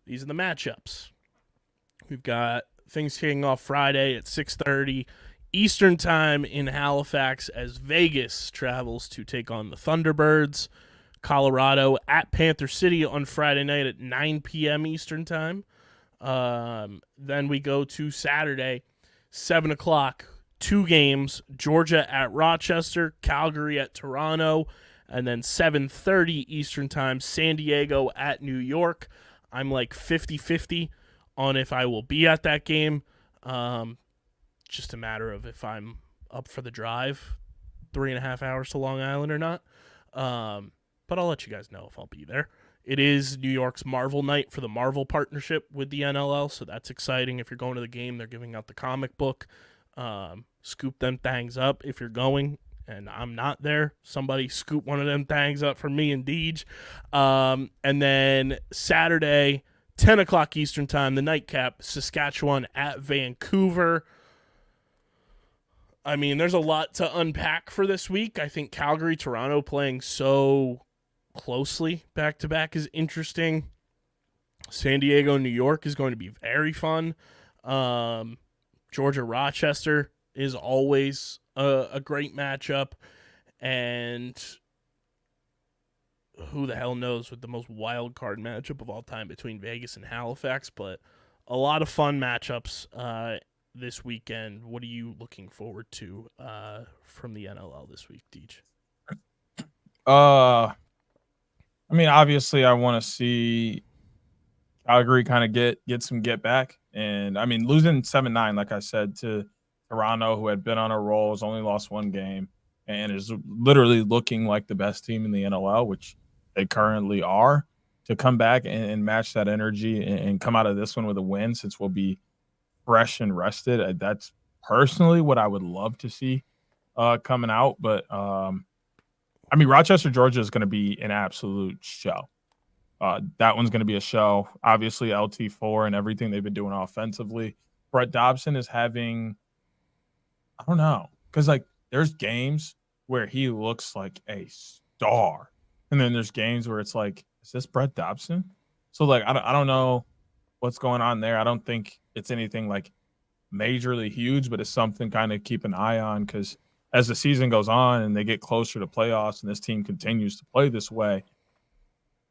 these are the matchups. We've got things kicking off Friday at 6:30 Eastern Time in Halifax as Vegas travels to take on the Thunderbirds. Colorado at Panther City on Friday night at 9 p.m. Eastern Time. Then we go to Saturday, 7 o'clock, 2 games, Georgia at Rochester, Calgary at Toronto, and then 7:30 Eastern Time, San Diego at New York. I'm 50-50 on if I will be at that game. Just a matter of if I'm up for the drive, 3.5 hours to Long Island or not. But I'll let you guys know if I'll be there. It is New York's Marvel night for the Marvel partnership with the NLL, so that's exciting. If you're going to the game, they're giving out the comic book. Scoop them things up if you're going, and I'm not there. Somebody scoop one of them things up for me and Deej. And then Saturday, 10 o'clock Eastern Time, the nightcap, Saskatchewan at Vancouver. I mean, there's a lot to unpack for this week. I think Calgary, Toronto playing so closely back-to-back is interesting. San Diego, New York is going to be very fun. Georgia, Rochester is always a great matchup. And who the hell knows with the most wild card matchup of all time between Vegas and Halifax. But a lot of fun matchups this weekend. What are you looking forward to from the NLL this week, Deej? I mean, obviously, I want to see Calgary kind of get some get back. And, I mean, losing 7-9, like I said, to Toronto, who had been on a roll, has only lost 1 game, and is literally looking like the best team in the NLL, which they currently are, to come back and match that energy and come out of this one with a win, since we'll be fresh and rested. That's personally what I would love to see coming out. But I mean, Rochester, Georgia is going to be an absolute show. That one's going to be a show. Obviously, LT4 and everything they've been doing offensively. Brett Dobson is having, I don't know, because like there's games where he looks like a star, and then there's games where it's like, is this Brett Dobson? So like I don't know what's going on there. I don't think it's anything like majorly huge, but it's something kind of keep an eye on, because as the season goes on and they get closer to playoffs and this team continues to play this way,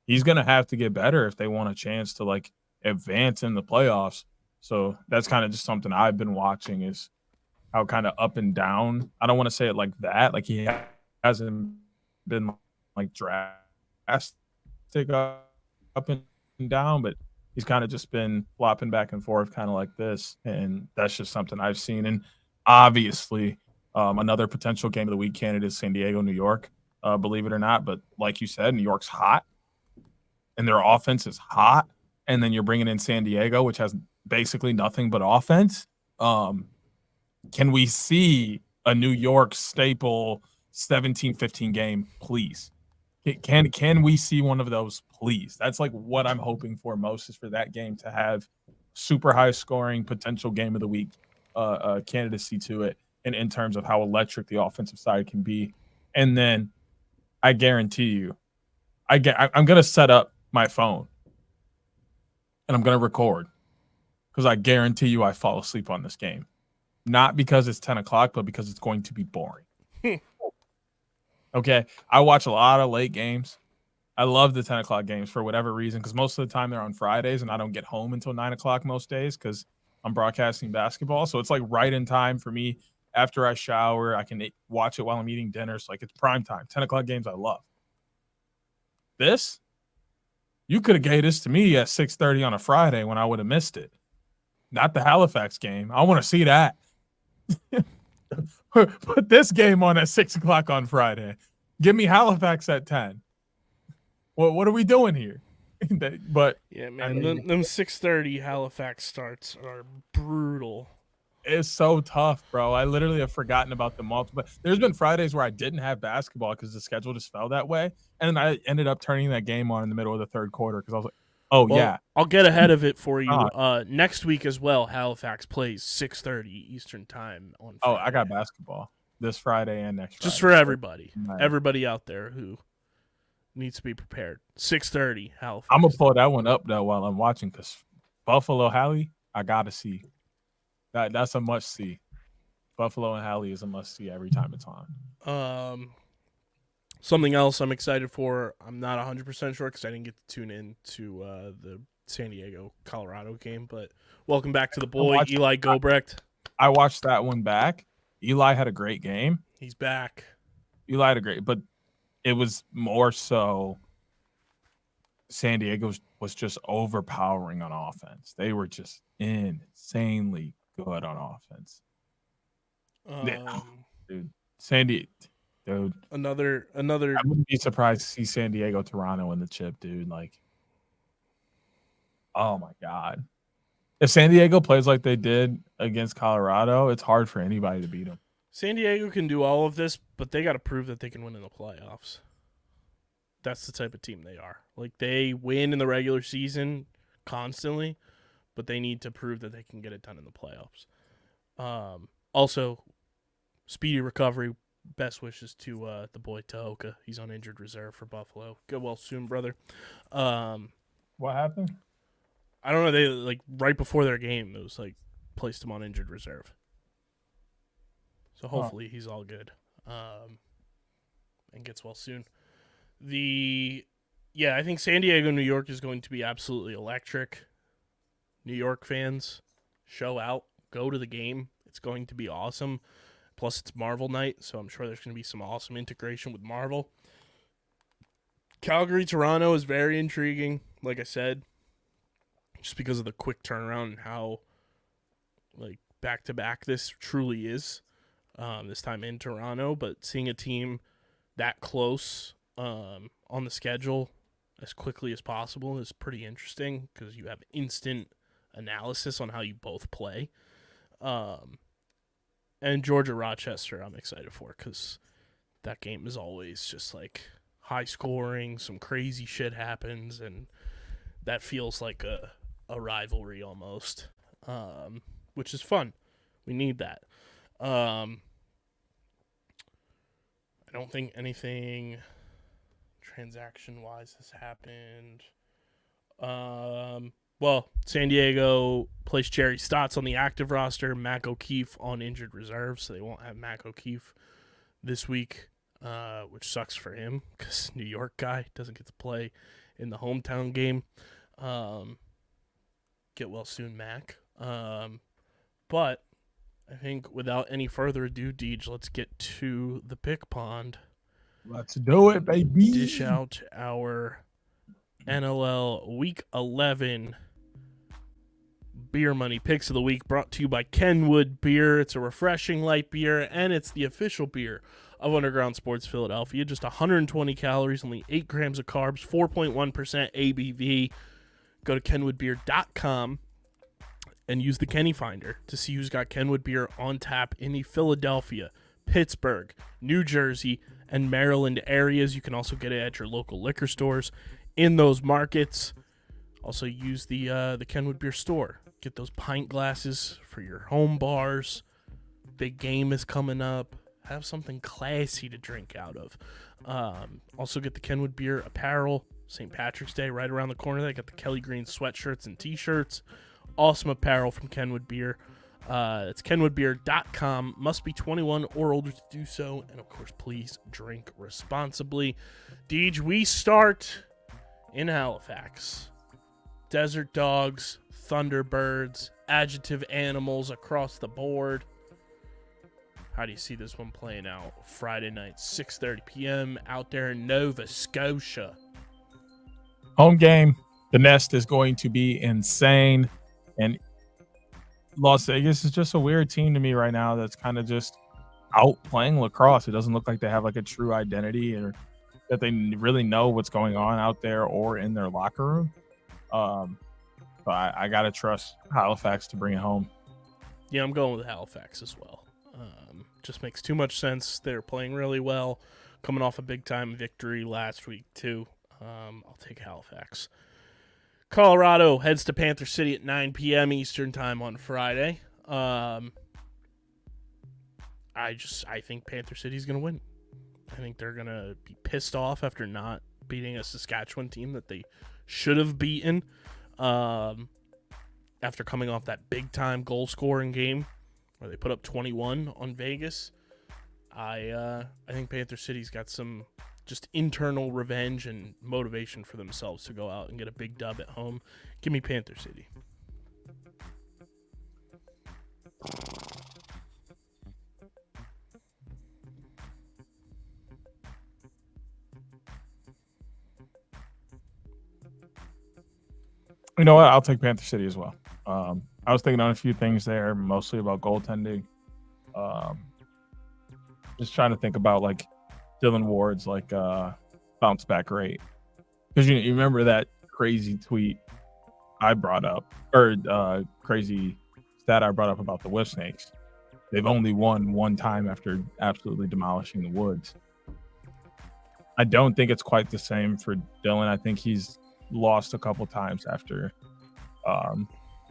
he's going to have to get better if they want a chance to like advance in the playoffs. So that's kind of just something I've been watching, is how kind of up and down. I don't want to say it like that. Like he hasn't been like drastic up and down, but he's kind of just been flopping back and forth kind of like this. And that's just something I've seen. And obviously another potential game of the week candidate is San Diego, New York, believe it or not. But like you said, New York's hot and their offense is hot. And then you're bringing in San Diego, which has basically nothing but offense. Can we see a New York staple 17-15 game, please? Can we see one of those, please? That's like what I'm hoping for most, is for that game to have super high scoring potential game of the week candidacy to it, and in terms of how electric the offensive side can be. And then I guarantee you, I'm going to set up my phone and I'm going to record, because I guarantee you I fall asleep on this game. Not because it's 10 o'clock, but because it's going to be boring. Okay. I watch a lot of late games. I love the 10 o'clock games for whatever reason, because most of the time they're on Fridays and I don't get home until 9 o'clock most days because I'm broadcasting basketball. So it's like right in time for me. After I shower, I can watch it while I'm eating dinner. So like it's prime time. 10 o'clock games I love. This, you could have gave this to me at 6:30 on a Friday when I would have missed it. Not the Halifax game. I want to see that. Put this game on at 6 o'clock on Friday. Give me Halifax at 10. Well, what are we doing here? But yeah, man, them 6:30 Halifax starts are brutal. It's so tough, bro. I literally have forgotten about the multiple. There's been Fridays where I didn't have basketball because the schedule just fell that way, and then I ended up turning that game on in the middle of the third quarter because I was like, "Oh well, yeah." I'll get ahead of it for you. Next week as well, Halifax plays 6:30 Eastern time on Friday. Oh, I got basketball this Friday and next Friday. Just for everybody. Nice. Everybody out there who needs to be prepared. 6:30 Halifax. I'm going to pull that one up, though, while I'm watching, because Buffalo Hallie, I got to see. That's a must-see. Buffalo and Hallie is a must-see every time it's on. Something else I'm excited for, I'm not 100% sure because I didn't get to tune in to the San Diego, Colorado game, but welcome back to the boy, Eli Gobrecht. I watched that one back. Eli had a great game. He's back. Eli had a great, but it was more so San Diego was just overpowering on offense. They were just insanely good on offense. Dude, dude. Another. I wouldn't be surprised to see San Diego, Toronto in the chip, dude. Like, oh my God. If San Diego plays like they did against Colorado, it's hard for anybody to beat them. San Diego can do all of this, but they got to prove that they can win in the playoffs. That's the type of team they are. Like, they win in the regular season constantly, but they need to prove that they can get it done in the playoffs. Also, speedy recovery. Best wishes to the boy Tahoka. He's on injured reserve for Buffalo. Get well soon, brother. What happened? I don't know. They like right before their game, it was like placed him on injured reserve. So hopefully he's all good and gets well soon. I think San Diego, New York is going to be absolutely electric. New York fans, show out, go to the game. It's going to be awesome. Plus, it's Marvel night, so I'm sure there's going to be some awesome integration with Marvel. Calgary, Toronto is very intriguing, like I said, just because of the quick turnaround and how like back-to-back this truly is. This time in Toronto, but seeing a team that close on the schedule as quickly as possible is pretty interesting because you have instant analysis on how you both play. And Georgia-Rochester I'm excited for because that game is always just like high scoring, some crazy shit happens, and that feels like a rivalry almost, which is fun. We need that. I don't think anything transaction-wise has happened. Well, San Diego placed Jerry Stotts on the active roster, Mac O'Keefe on injured reserve, so they won't have Mac O'Keefe this week, which sucks for him because New York guy doesn't get to play in the hometown game. Get well soon, Mac. But I think without any further ado, Deej, let's get to the pick pond. Let's do it, baby. Dish out our NLL Week 11 beer money picks of the week, brought to you by Kenwood Beer. It's a refreshing light beer, and it's the official beer of Underground Sports Philadelphia. Just 120 calories, only 8 grams of carbs, 4.1% ABV. Go to kenwoodbeer.com and use the Kenny Finder to see who's got Kenwood beer on tap in the Philadelphia, Pittsburgh, New Jersey, and Maryland areas. You can also get it at your local liquor stores in those markets. Also use the Kenwood Beer store. Get those pint glasses for your home bars. Big game is coming up. Have something classy to drink out of. Also get the Kenwood Beer apparel. St. Patrick's Day right around the corner. They got the Kelly Green sweatshirts and t-shirts. Awesome apparel from Kenwood Beer. It's kenwoodbeer.com. Must be 21 or older to do so. And, of course, please drink responsibly. Deej, we start in Halifax. Desert dogs, Thunderbirds, adjective animals across the board. How do you see this one playing out? Friday night, 6:30 p.m. out there in Nova Scotia. Home game. The Nest is going to be insane. And Las Vegas is just a weird team to me right now that's kind of just out playing lacrosse. It doesn't look like they have like a true identity or that they really know what's going on out there or in their locker room. But I got to trust Halifax to bring it home. Yeah, I'm going with Halifax as well. Just makes too much sense. They're playing really well, coming off a big-time victory last week, too. I'll take Halifax. Colorado heads to Panther City at 9 p.m. Eastern time on Friday. I think Panther City's going to win. I think they're going to be pissed off after not beating a Saskatchewan team that they should have beaten after coming off that big-time goal-scoring game where they put up 21 on Vegas. I think Panther City's got some just internal revenge and motivation for themselves to go out and get a big dub at home. Give me Panther City. You know what? I'll take Panther City as well. I was thinking on a few things there, mostly about goaltending. Just trying to think about like Dylan Ward's like bounce back rate, because you remember that crazy tweet I brought up, or crazy stat I brought up about the Whip Snakes. They've only won one time after absolutely demolishing the Woods. I don't think it's quite the same for Dylan. I think he's lost a couple times after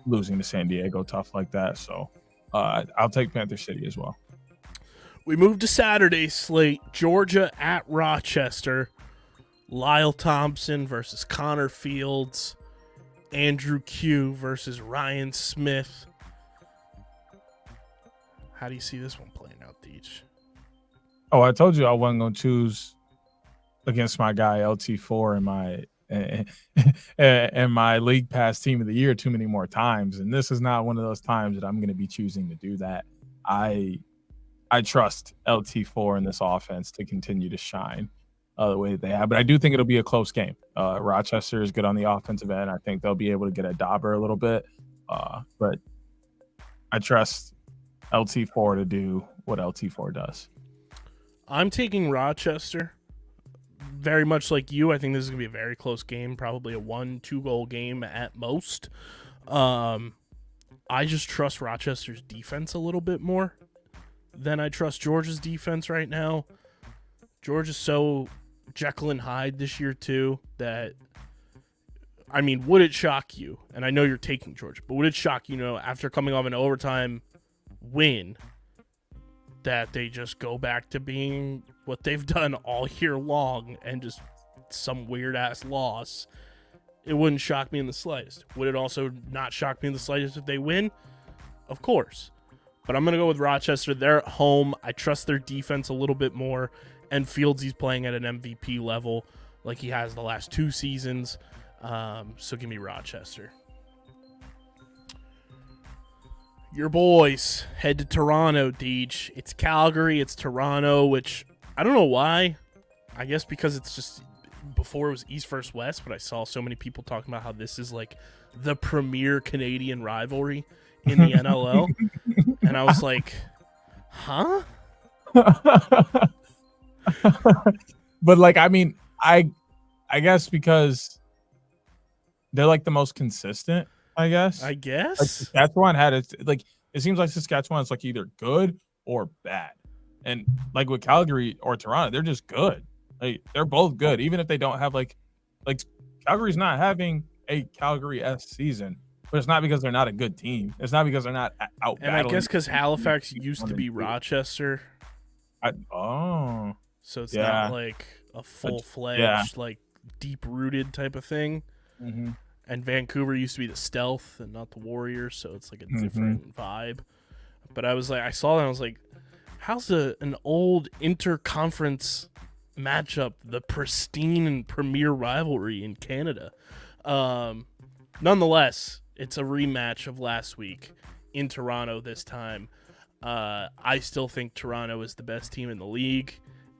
losing to San Diego tough like that. So I'll take Panther City as well. We move to Saturday's slate. Georgia at Rochester. Lyle Thompson versus Connor Fields. Andrew Q versus Ryan Smith. How do you see this one playing out, Deej? Oh, I told you I wasn't going to choose against my guy LT4 and my League Pass Team of the Year too many more times. And this is not one of those times that I'm going to be choosing to do that. I trust LT4 in this offense to continue to shine the way that they have. But I do think it'll be a close game. Rochester is good on the offensive end. I think they'll be able to get a dauber a little bit. But I trust LT4 to do what LT4 does. I'm taking Rochester. Very much like you, I think this is going to be a very close game, probably a 1-2 goal game at most. I just trust Rochester's defense a little bit more. than I trust Georgia's defense right now. Georgia's so Jekyll and Hyde this year too that, I mean, would it shock you? And I know you're taking Georgia, but would it shock you, after coming off an overtime win, that they just go back to being what they've done all year long and just some weird-ass loss? It wouldn't shock me in the slightest. Would it also not shock me in the slightest if they win? Of course. But I'm going to go with Rochester. They're at home. I trust their defense a little bit more. And Fields, he's playing at an MVP level like he has the last 2 seasons. So give me Rochester. Your boys head to Toronto, Deej. It's Calgary, it's Toronto, which I don't know why. I guess because it's just, before it was East versus West, but I saw so many people talking about how this is like the premier Canadian rivalry in the NLL. And I was like, huh? But like, I mean, I guess because they're like the most consistent, I guess. I guess. Like Saskatchewan had it, like, it seems like Saskatchewan is like either good or bad. And like with Calgary or Toronto, they're just good. Like, they're both good, even if they don't have like Calgary's not having a Calgary-esque season, but it's not because they're not a good team. It's not because they're not out. And I guess because Halifax used to be Rochester. So it's not like a full-fledged, like deep-rooted type of thing. Mm-hmm. And Vancouver used to be the Stealth and not the Warriors, so it's like a different vibe. But I was like, I saw that, and I was like, how's an old interconference matchup the pristine and premier rivalry in Canada? Nonetheless, it's a rematch of last week in Toronto this time. I still think Toronto is the best team in the league,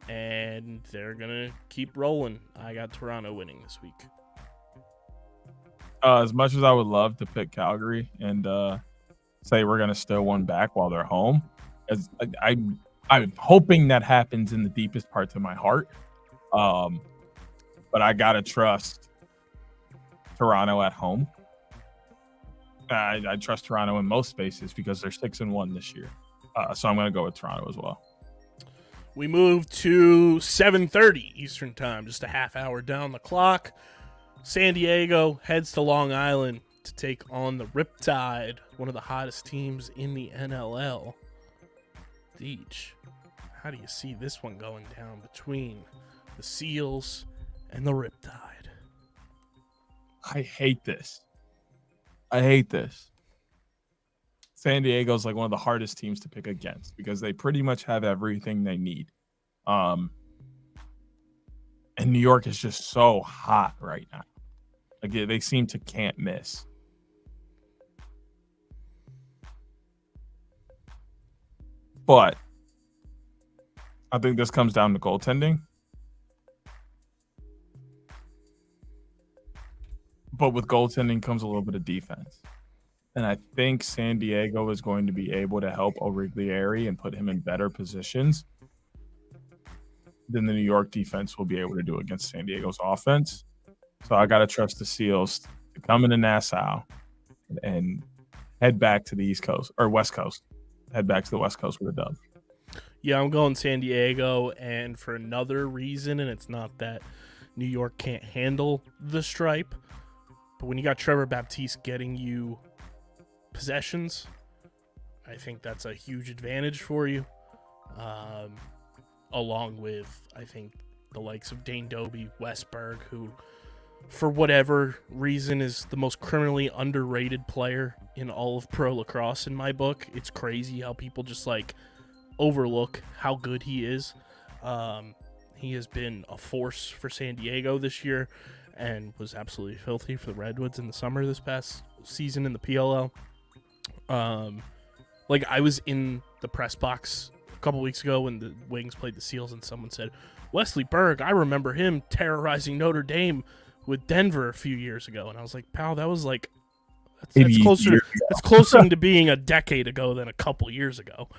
and they're going to keep rolling. I got Toronto winning this week. As much as I would love to pick Calgary and say we're going to steal one back while they're home, as I'm hoping that happens in the deepest parts of my heart. But I got to trust Toronto at home. I trust Toronto in most spaces because they're 6-1 this year. So I'm going to go with Toronto as well. We move to 7:30 Eastern Time, just a half hour down the clock. San Diego heads to Long Island to take on the Riptide, one of the hottest teams in the NLL. Deej, how do you see this one going down between the Seals and the Riptide? I hate this. San Diego's like one of the hardest teams to pick against because they pretty much have everything they need. And New York is just so hot right now. Like they seem to can't miss. But I think this comes down to goaltending. But with goaltending comes a little bit of defense. And I think San Diego is going to be able to help Origlieri and put him in better positions than the New York defense will be able to do against San Diego's offense. So I got to trust the Seals to come into Nassau and head back to the East Coast or West Coast. Head back to the West Coast with a dub. Yeah, I'm going San Diego, and for another reason, and it's not that New York can't handle the stripe, but when you got Trevor Baptiste getting you possessions, I think that's a huge advantage for you. Along with, I think, the likes of Dane Doby, Westberg, who, for whatever reason, is the most criminally underrated player in all of pro lacrosse in my book. It's crazy how people just like overlook how good he is. He has been a force for San Diego this year and was absolutely filthy for the Redwoods in the summer this past season in the PLL. Like, I was in the press box a couple weeks ago when the Wings played the Seals, and someone said, Wesley Berg, I remember him terrorizing Notre Dame with Denver a few years ago. And I was like, pal, that was like, that's closer to being a decade ago than a couple years ago.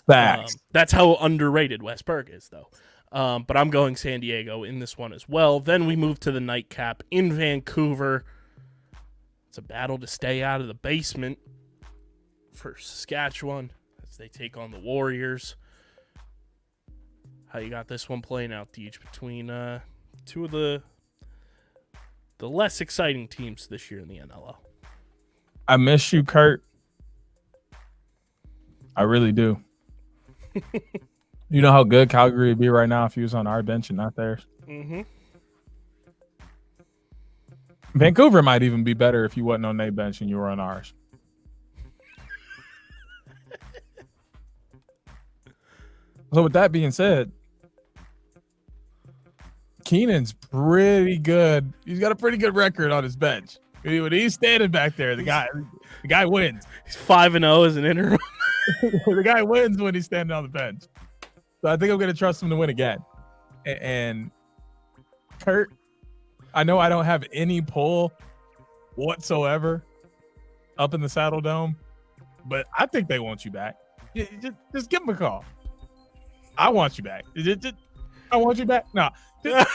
Facts. That's how underrated Wes Berg is, though. But I'm going San Diego in this one as well. Then we move to the nightcap in Vancouver. It's a battle to stay out of the basement for Saskatchewan as they take on the Warriors. how you got this one playing out, Deej, between two of the less exciting teams this year in the NLL. I miss you, Kurt. I really do. You know how good Calgary would be right now if he was on our bench and not theirs? Mm-hmm. Vancouver might even be better if you wasn't on their bench and you were on ours. So with that being said, Keenan's pretty good. He's got a pretty good record on his bench. When he's standing back there, the guy wins. He's 5-0 as an interim. The guy wins when he's standing on the bench. So I think I'm going to trust him to win again. And Kurt, I know I don't have any pull whatsoever up in the Saddle Dome, but I think they want you back. Just give them a call. I want you back. I want you back. No, just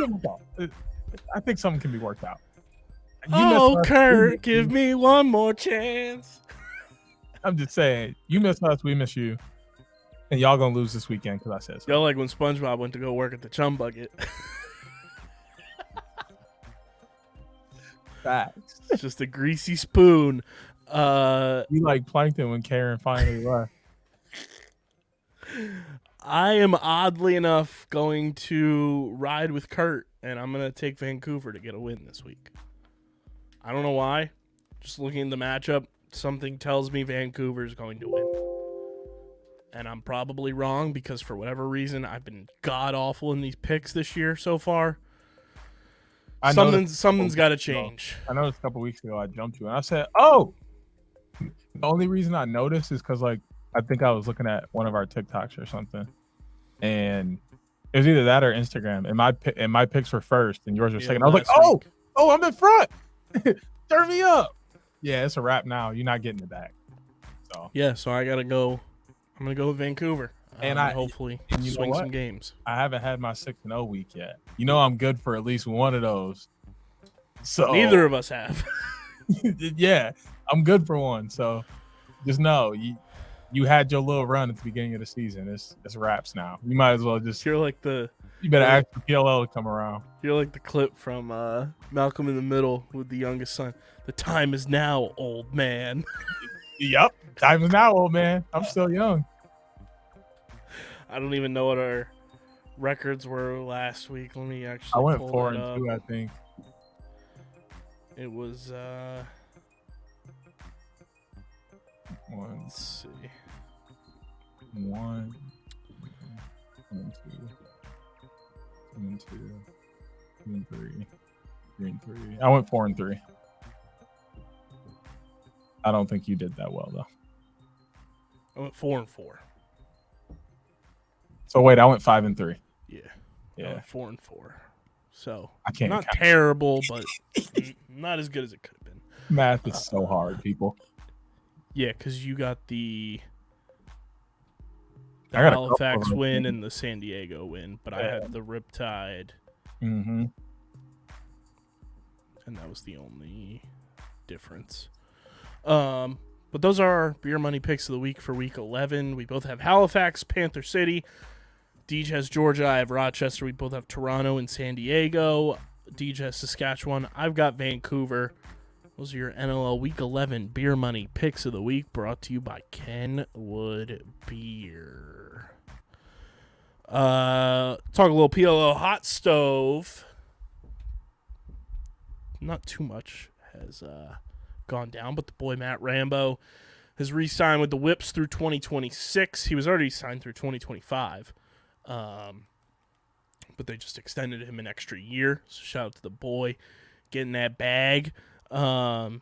give them a call. I think something can be worked out. Kurt, give me one more chance. I'm just saying, you miss us, we miss you. And y'all going to lose this weekend because I said so. Y'all like when SpongeBob went to go work at the Chum Bucket. Facts. It's just a greasy spoon. You like Plankton when Karen finally left. I am oddly enough going to ride with Kurt, and I'm going to take Vancouver to get a win this week. I don't know why. Just looking at the matchup, something tells me Vancouver is going to win. And I'm probably wrong because for whatever reason, I've been god-awful in these picks this year so far. Something's got to change. I noticed a couple weeks ago I jumped you, and I said, oh! The only reason I noticed is because, like, I think I was looking at one of our TikToks or something, and it was either that or Instagram. And my picks were first, and yours were second. I was like, "Oh, I'm in front! Turn me up!" Yeah, it's a wrap now. You're not getting it back. So yeah, so I gotta go. I'm gonna go with Vancouver, and hopefully swing some games. I haven't had my 6-0 week yet. You know, I'm good for at least one of those. So neither of us have. Yeah, I'm good for one. So just know you had your little run at the beginning of the season. It's wraps now. You might as well just. You're like you better ask for PLL to come around. You're like the clip from Malcolm in the Middle with the youngest son. The time is now, old man. Yep, time is now, old man. I'm still young. I don't even know what our records were last week. Let me actually. I went 4-2, I think. It was. Let's see. 1, 2, 3. I went 4-3. I don't think you did that well though. I went 4-4. So wait, I went 5-3. Yeah. Yeah. I went 4-4. So I can't. Not terrible, but not as good as it could have been. Math is so hard, people. Yeah, because you got the I got Halifax win and the San Diego win, but I had the Riptide. Mm-hmm. And that was the only difference. But those are our beer money picks of the week for week 11. We both have Halifax, Panther City. Deej has Georgia. I have Rochester. We both have Toronto and San Diego. Deej has Saskatchewan. I've got Vancouver. Those are your NLL Week 11 beer money picks of the week, brought to you by Kenwood Beer. Talk a little PLL Hot Stove. Not too much has gone down, but the boy Matt Rambo has re-signed with the Whips through 2026. He was already signed through 2025, but they just extended him an extra year. So shout out to the boy getting that bag. The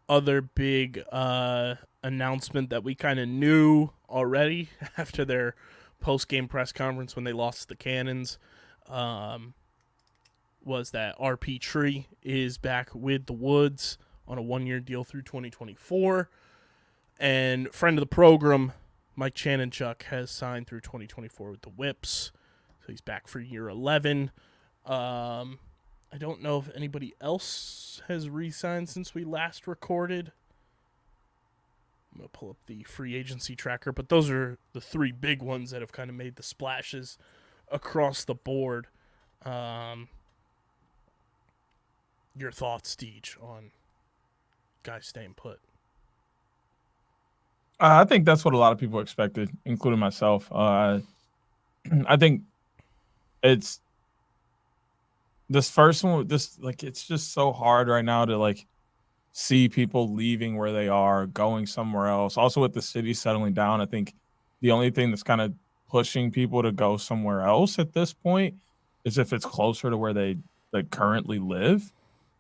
other big announcement that we kind of knew already after their post-game press conference when they lost the Cannons was that RP Tree is back with the Woods on a 1-year deal through 2024. And friend of the program, Mike Chanenchuk, has signed through 2024 with the Whips. So he's back for year 11. I don't know if anybody else has re-signed since we last recorded. I'm going to pull up the free agency tracker, but those are the three big ones that have kind of made the splashes across the board. Your thoughts, Deej, on guys staying put? I think that's what a lot of people expected, including myself. I think it's this first one. It's just so hard right now to see people leaving where they are, going somewhere else. Also, with the city settling down, I think the only thing that's kind of pushing people to go somewhere else at this point is if it's closer to where they currently live.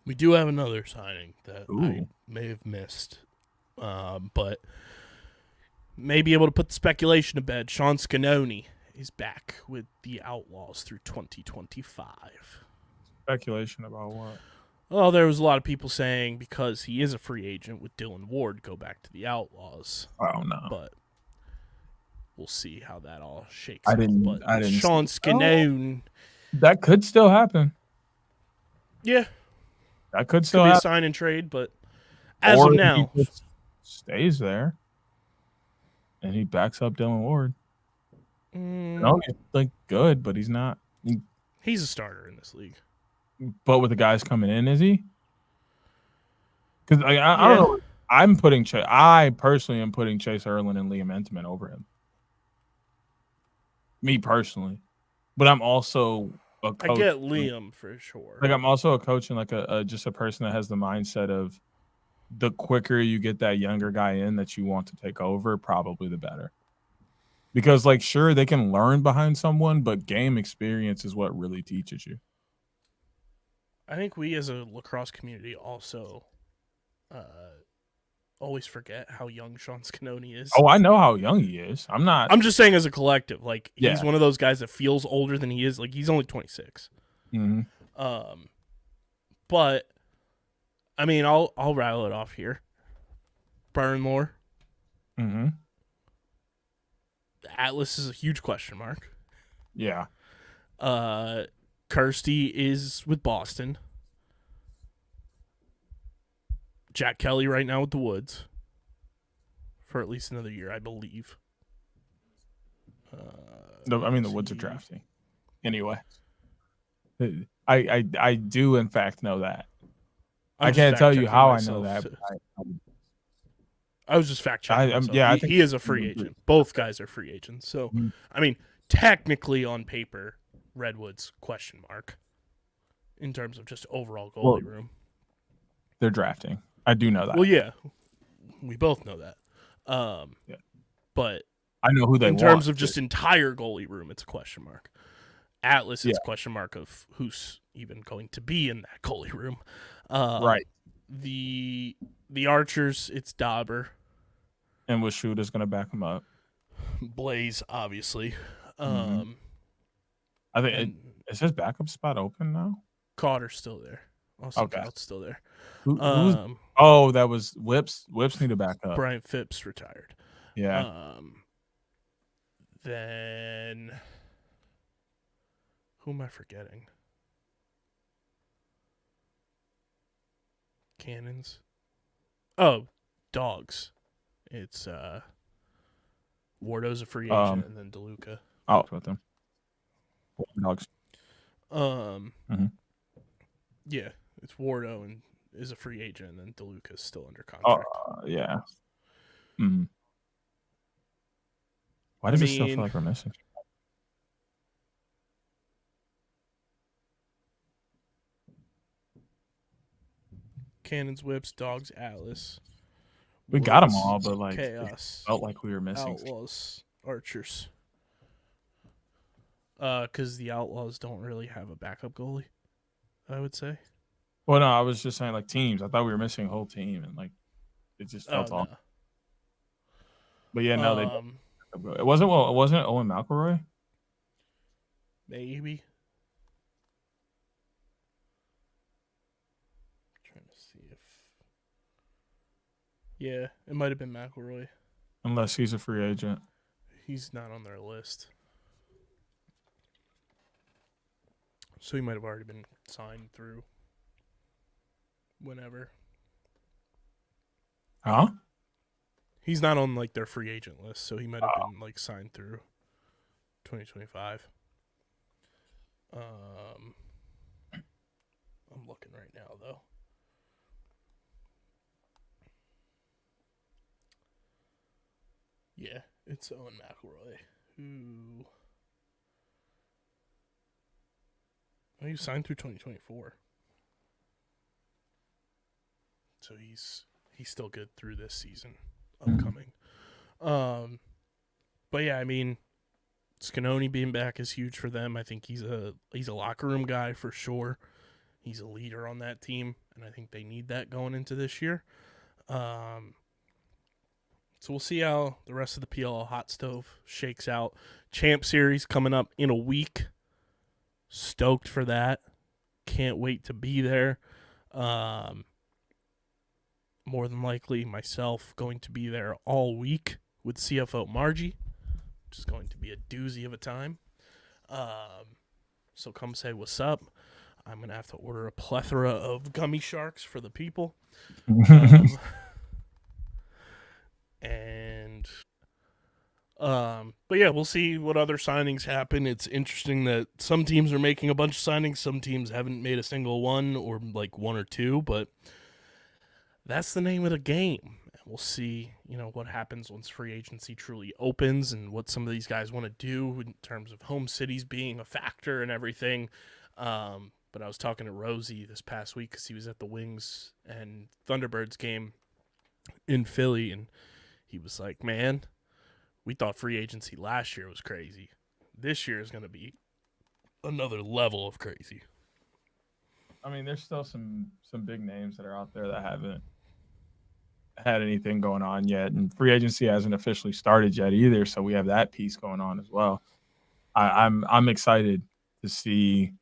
We do have another signing that Ooh. I may have missed, but may be able to put the speculation to bed. Sean Scanoni is back with the Outlaws through 2025. Speculation about what? Well, there was a lot of people saying because he is a free agent, would Dylan Ward go back to the Outlaws? Oh no! But we'll see how that all shakes I out. didn't. But I didn't. Sean Scanone, that could still happen. Yeah, that could could still be happen. a sign and trade. But as or of now, he just stays there and he backs up Dylan Ward. No, he's good, but he's not. He's a starter in this league. But with the guys coming in, is he? Because I don't know. I personally am putting Chase Erlin and Liam Entenmann over him. Me personally, but I'm also a coach. I get Liam for sure. I'm also a coach and just a person that has the mindset of the quicker you get that younger guy in that you want to take over, probably the better. Because sure, they can learn behind someone, but game experience is what really teaches you. I think we as a lacrosse community also always forget how young Sean Scanoni is. Oh, I know how young he is. I'm just saying as a collective. Yeah. He's one of those guys that feels older than he is. He's only 26. Mm-hmm. But I mean, I'll rattle it off here. Burnmore. Mm-hmm. Atlas is a huge question mark. Yeah. Kirsty is with Boston. Jack Kelly right now with the Woods for at least another year, I believe. The Woods are drafting. Anyway, I do in fact know that. I can't tell you how myself. I know that. But I was just fact checking. He is a free agent. Both guys are free agents. So, I mean, technically on paper, Redwoods question mark in terms of just overall goalie room. They're drafting. I do know that. Well, yeah, we both know that. Yeah. But I know who they in terms of just entire goalie room, it's a question mark. Atlas, it's a question mark of who's even going to be in that goalie room. Right. The Archers, it's Dauber. And Washuda's going to back him up. Blaze, obviously. I think is his backup spot open now? Carter's still there. Okay. It's still there. That was Whips. Whips need to back up. Brian Phipps retired. Yeah. Then who am I forgetting? Cannons. Oh, Dogs. It's Wardo's a free agent, and then DeLuca. Oh, with them. Dogs. Yeah, it's Wardo and is a free agent, and then DeLuca's still under contract. Yeah. Mm-hmm. Why does it still feel like we're missing? Cannons, Whips, Dogs, Atlas. We got them all, but Chaos. It felt like we were missing. Outlaws, Archers. Because the Outlaws don't really have a backup goalie, I would say. Well, no, I was just saying teams. I thought we were missing a whole team, and it just felt off. No. But yeah, no, they. It wasn't Owen McElroy. Maybe. Trying to see if. Yeah, it might have been McElroy. Unless he's a free agent. He's not on their list. So he might have already been signed through whenever. Huh? He's not on like their free agent list, so he might have been like signed through 2025. I'm looking right now though. Yeah, it's Owen McElroy. Who? Oh, he signed through 2024. So he's still good through this season upcoming. But yeah, I mean, Scanoni being back is huge for them. I think he's a locker room guy for sure. He's a leader on that team, and I think they need that going into this year. So we'll see how the rest of the PLL Hot Stove shakes out. Champ Series coming up in a week. Stoked for that. Can't wait to be there. More than likely, myself going to be there all week with CFO Margie, which is going to be a doozy of a time. So come say what's up. I'm going to have to order a plethora of gummy sharks for the people. But yeah, we'll see what other signings happen. It's interesting that some teams are making a bunch of signings. Some teams haven't made a single one or like one or two, but that's the name of the game. We'll see, what happens once free agency truly opens and what some of these guys want to do in terms of home cities being a factor and everything. But I was talking to Rosie this past week because he was at the Wings and Thunderbirds game in Philly, and he was like, man, we thought free agency last year was crazy. This year is going to be another level of crazy. I mean, there's still some big names that are out there that haven't had anything going on yet, and free agency hasn't officially started yet either, so we have that piece going on as well. I'm excited to see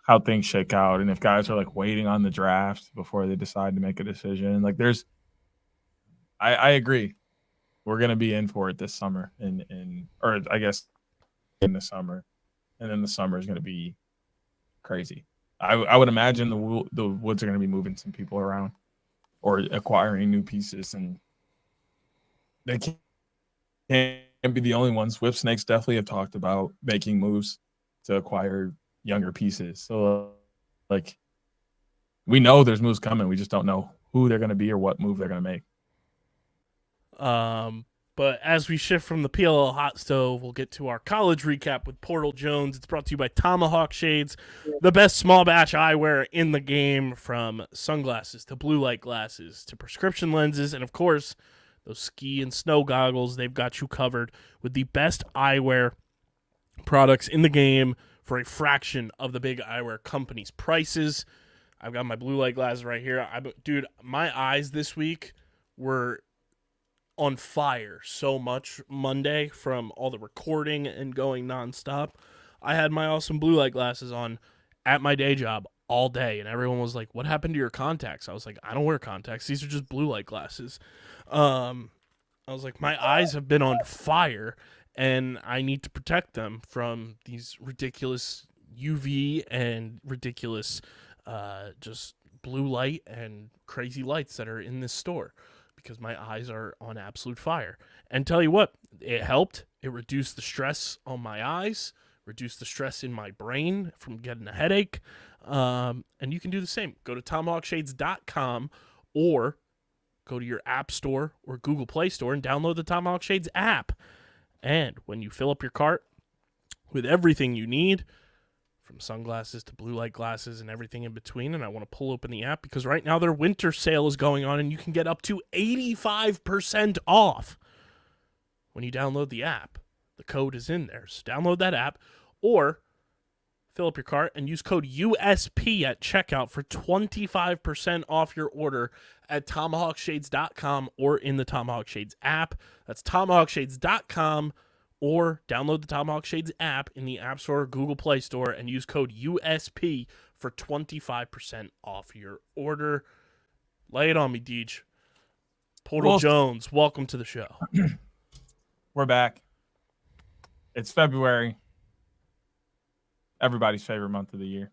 how things shake out, and if guys are like waiting on the draft before they decide to make a decision. Like I agree. We're going to be in for it this summer, or I guess in the summer, and then the summer is going to be crazy. I would imagine the Woods are going to be moving some people around or acquiring new pieces, and they can't be the only ones. Whipsnakes definitely have talked about making moves to acquire younger pieces. So, like, we know there's moves coming. We just don't know who they're going to be or what move they're going to make. But as we shift from the PLL Hot Stove, we'll get to our college recap with Portal Jones. It's brought to you by Tomahawk Shades, the best small batch eyewear in the game, from sunglasses to blue light glasses to prescription lenses, and of course, those ski and snow goggles. They've got you covered with the best eyewear products in the game for a fraction of the big eyewear companies' prices. I've got my blue light glasses right here. Dude, my eyes this week were on fire so much Monday from all the recording and going nonstop. I had my awesome blue light glasses on at my day job all day, and everyone was like, what happened to your contacts? I was like, I don't wear contacts. These are just blue light glasses. I was like, my eyes have been on fire, and I need to protect them from these ridiculous UV and ridiculous just blue light and crazy lights that are in this store, because my eyes are on absolute fire. And tell you what, it helped. It reduced the stress on my eyes, reduced the stress in my brain from getting a headache. And you can do the same. Go to tomahawkshades.com or go to your App Store or Google Play Store and download the Tomahawk Shades app. And when you fill up your cart with everything you need, from sunglasses to blue light glasses and everything in between, and I want to pull open the app because right now their winter sale is going on and you can get up to 85% off when you download the app. The code is in there. So download that app or fill up your cart and use code USP at checkout for 25% off your order at tomahawkshades.com or in the Tomahawk Shades app. That's tomahawkshades.com. Or download the Tomahawk Shades app in the App Store or Google Play Store and use code USP for 25% off your order. Lay it on me, Deej. Portal Jones, welcome to the show. We're back. It's February. Everybody's favorite month of the year.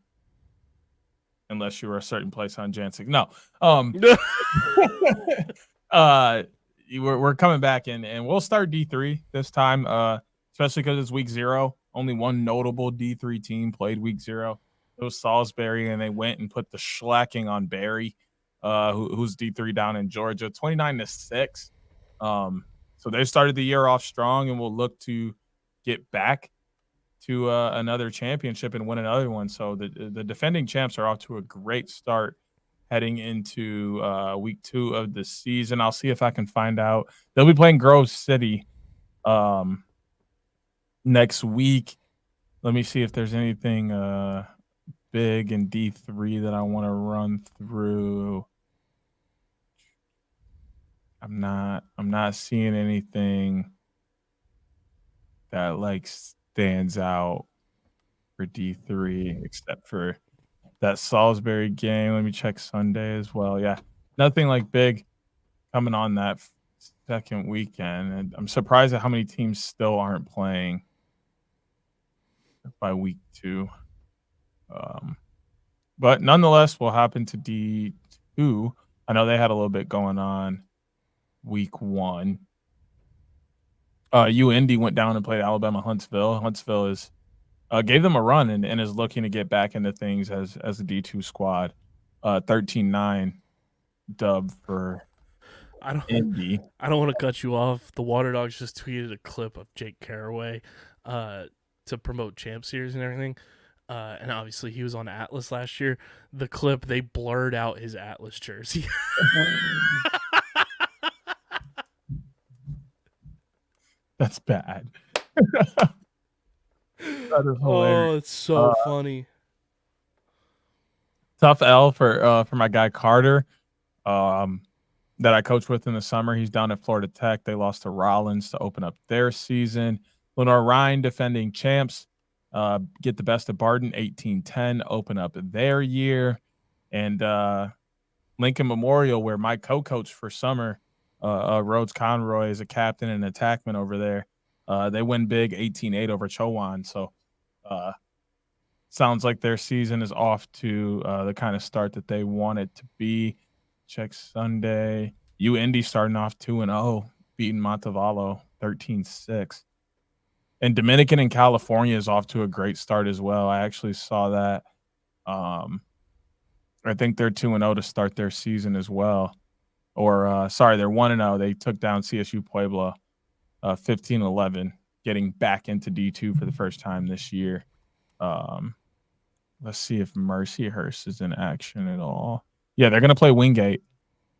Unless you were a certain place on Jansig. No. we're coming back in, and we'll start D3 this time, especially because it's week 0. Only one notable D3 team played week 0. It was Salisbury, and they went and put the schlacking on Barry, who's D3 down in Georgia, 29-6. So they started the year off strong, and will look to get back to another championship and win another one. So the defending champs are off to a great start heading into week 2 of the season. I'll see if I can find out. They'll be playing Grove City next week. Let me see if there's anything big in D3 that I want to run through. I'm not seeing anything that like stands out for D3 except for that Salisbury game. Let me check Sunday as well. Yeah, nothing like big coming on that second weekend. And I'm surprised at how many teams still aren't playing by week 2. But nonetheless, we'll hop into D2. I know they had a little bit going on week 1. UND went down and played Alabama Huntsville. Huntsville is gave them a run and is looking to get back into things as a D2 squad. 13-9 dub for Indy. I don't want to cut you off. The Water Dogs just tweeted a clip of Jake Caraway to promote Champ Series and everything. And obviously he was on Atlas last year. The clip, they blurred out his Atlas jersey. That's bad. That is hilarious. Oh, it's so funny. Tough L for my guy Carter, that I coached with in the summer. He's down at Florida Tech. They lost to Rollins to open up their season. Lenore Ryan, defending champs, get the best of Barden, 18-10, open up their year. And Lincoln Memorial, where my co-coach for summer, Rhodes Conroy, is a captain and attackman over there. They win big, 18-8 over Chowan. So sounds like their season is off to the kind of start that they want it to be. Check Sunday. UND starting off 2-0, beating Montevallo 13-6. And Dominican in California is off to a great start as well. I actually saw that. I think they're 2-0 to start their season as well. Or, sorry, they're 1-0. They took down CSU Puebla 15-11, getting back into D2 for the first time this year. Let's see if Mercyhurst is in action at all. Yeah, they're going to play Wingate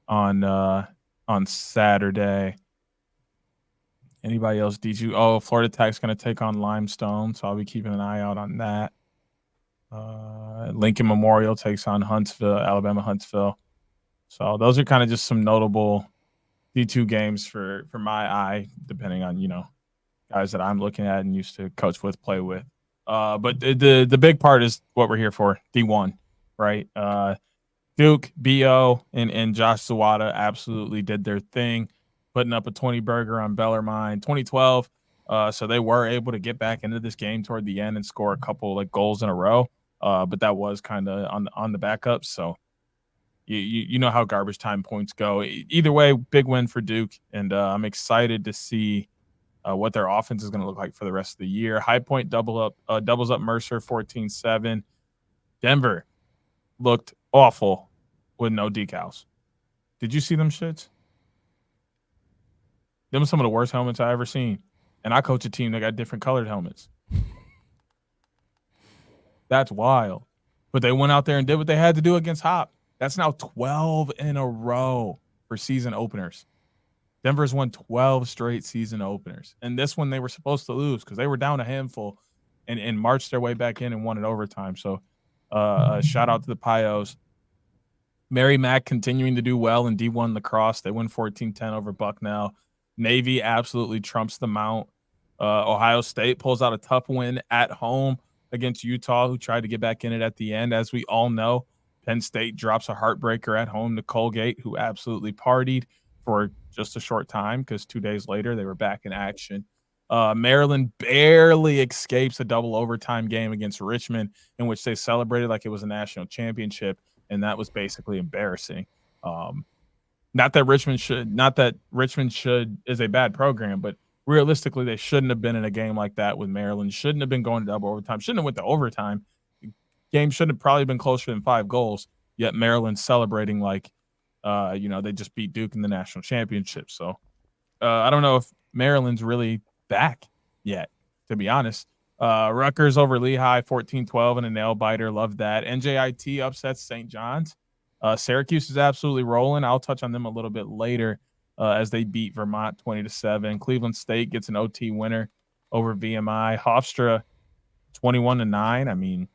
on Saturday. Anybody else? D2? Oh, Florida Tech's going to take on Limestone, so I'll be keeping an eye out on that. Lincoln Memorial takes on Huntsville, Alabama Huntsville. So those are kind of just some notable D2 games for my eye, depending on, guys that I'm looking at and used to coach with, play with. But the big part is what we're here for, D1, right? Duke, BO, and Josh Zawada absolutely did their thing, putting up a 20-burger on Bellarmine, 2012. So they were able to get back into this game toward the end and score a couple goals in a row. But that was kind of on the backup. So you know how garbage time points go. Either way, big win for Duke, and I'm excited to see what their offense is going to look like for the rest of the year. High Point doubles up Mercer 14-7. Denver looked awful with no decals. Did you see them shits? Them are some of the worst helmets I ever seen. And I coach a team that got different colored helmets. That's wild. But they went out there and did what they had to do against Hop. That's now 12 in a row for season openers. Denver's won 12 straight season openers. And this one they were supposed to lose because they were down a handful and marched their way back in and won it overtime. So shout out to the Pios. Mary Mac continuing to do well in D1 lacrosse. They win 14-10 over Bucknell. Navy absolutely trumps the mount. Ohio State pulls out a tough win at home against Utah, who tried to get back in it at the end. As we all know, Penn State drops a heartbreaker at home to Colgate, who absolutely partied for just a short time because 2 days later they were back in action. Maryland barely escapes a double overtime game against Richmond in which they celebrated like it was a national championship, and that was basically embarrassing. Not that Richmond is a bad program, but realistically, they shouldn't have been in a game like that with Maryland. Shouldn't have been going to double overtime. Shouldn't have went to overtime. Game should have probably been closer than 5 goals. Yet Maryland celebrating like, they just beat Duke in the national championship. So I don't know if Maryland's really back yet, to be honest. Rutgers over Lehigh, 14-12 and a nail biter. Love that. NJIT upsets St. John's. Syracuse is absolutely rolling. I'll touch on them a little bit later as they beat Vermont 20-7. Cleveland State gets an OT winner over VMI. Hofstra 21-9. I mean,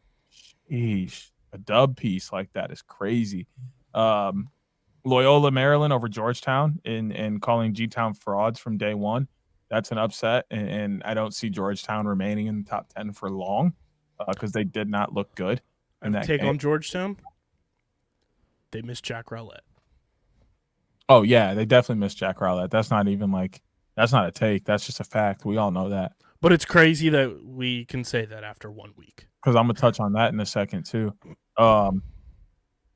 sheesh, a dub piece like that is crazy. Loyola Maryland over Georgetown and calling G-Town frauds from day one. That's an upset, and I don't see Georgetown remaining in the top 10 for long because they did not look good in that take game. On Georgetown. They missed Jack Rowlett. Oh, yeah, they definitely missed Jack Rowlett. That's not a take. That's just a fact. We all know that. But it's crazy that we can say that after 1 week. Because I'm going to touch on that in a second, too.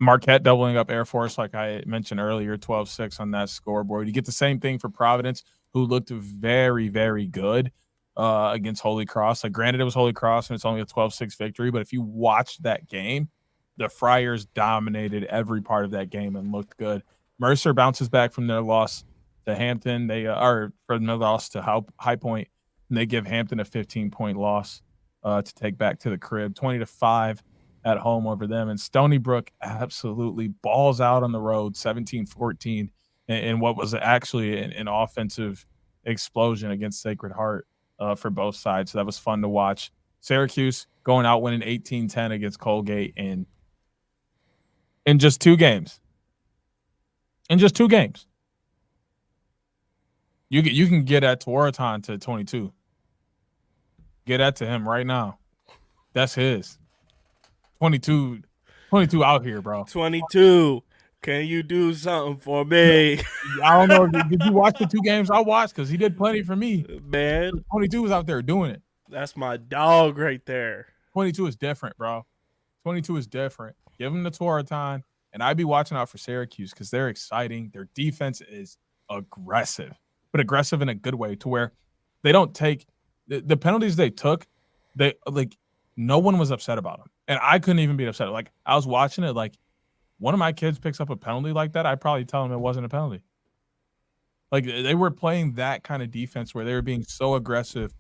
Marquette doubling up Air Force, like I mentioned earlier, 12-6 on that scoreboard. You get the same thing for Providence, who looked very, very good against Holy Cross. Like, granted, it was Holy Cross, and it's only a 12-6 victory. But if you watched that game, the Friars dominated every part of that game and looked good. Mercer bounces back from their loss to Hampton. They are from their loss to High Point, and they give Hampton a 15-point loss to take back to the crib, 20-5 at home over them. And Stony Brook absolutely balls out on the road, 17-14, in what was actually an offensive explosion against Sacred Heart for both sides. So that was fun to watch. Syracuse going out winning 18-10 against Colgate in just 2 games. In just 2 games. You can get at Tuaraton to 22. Get that to him right now. That's his. 22 out here, bro. 22. Can you do something for me? I don't know. Did you watch the 2 games I watched? Because he did plenty for me. Man. 22 was out there doing it. That's my dog right there. 22 is different, bro. 22 is different. Give him the Tuaraton. And I'd be watching out for Syracuse because they're exciting. Their defense is aggressive, but aggressive in a good way to where they don't take the penalties they took. They like no one was upset about them. And I couldn't even be upset. Like I was watching it, like one of my kids picks up a penalty like that, I'd probably tell him it wasn't a penalty. Like they were playing that kind of defense where they were being so aggressive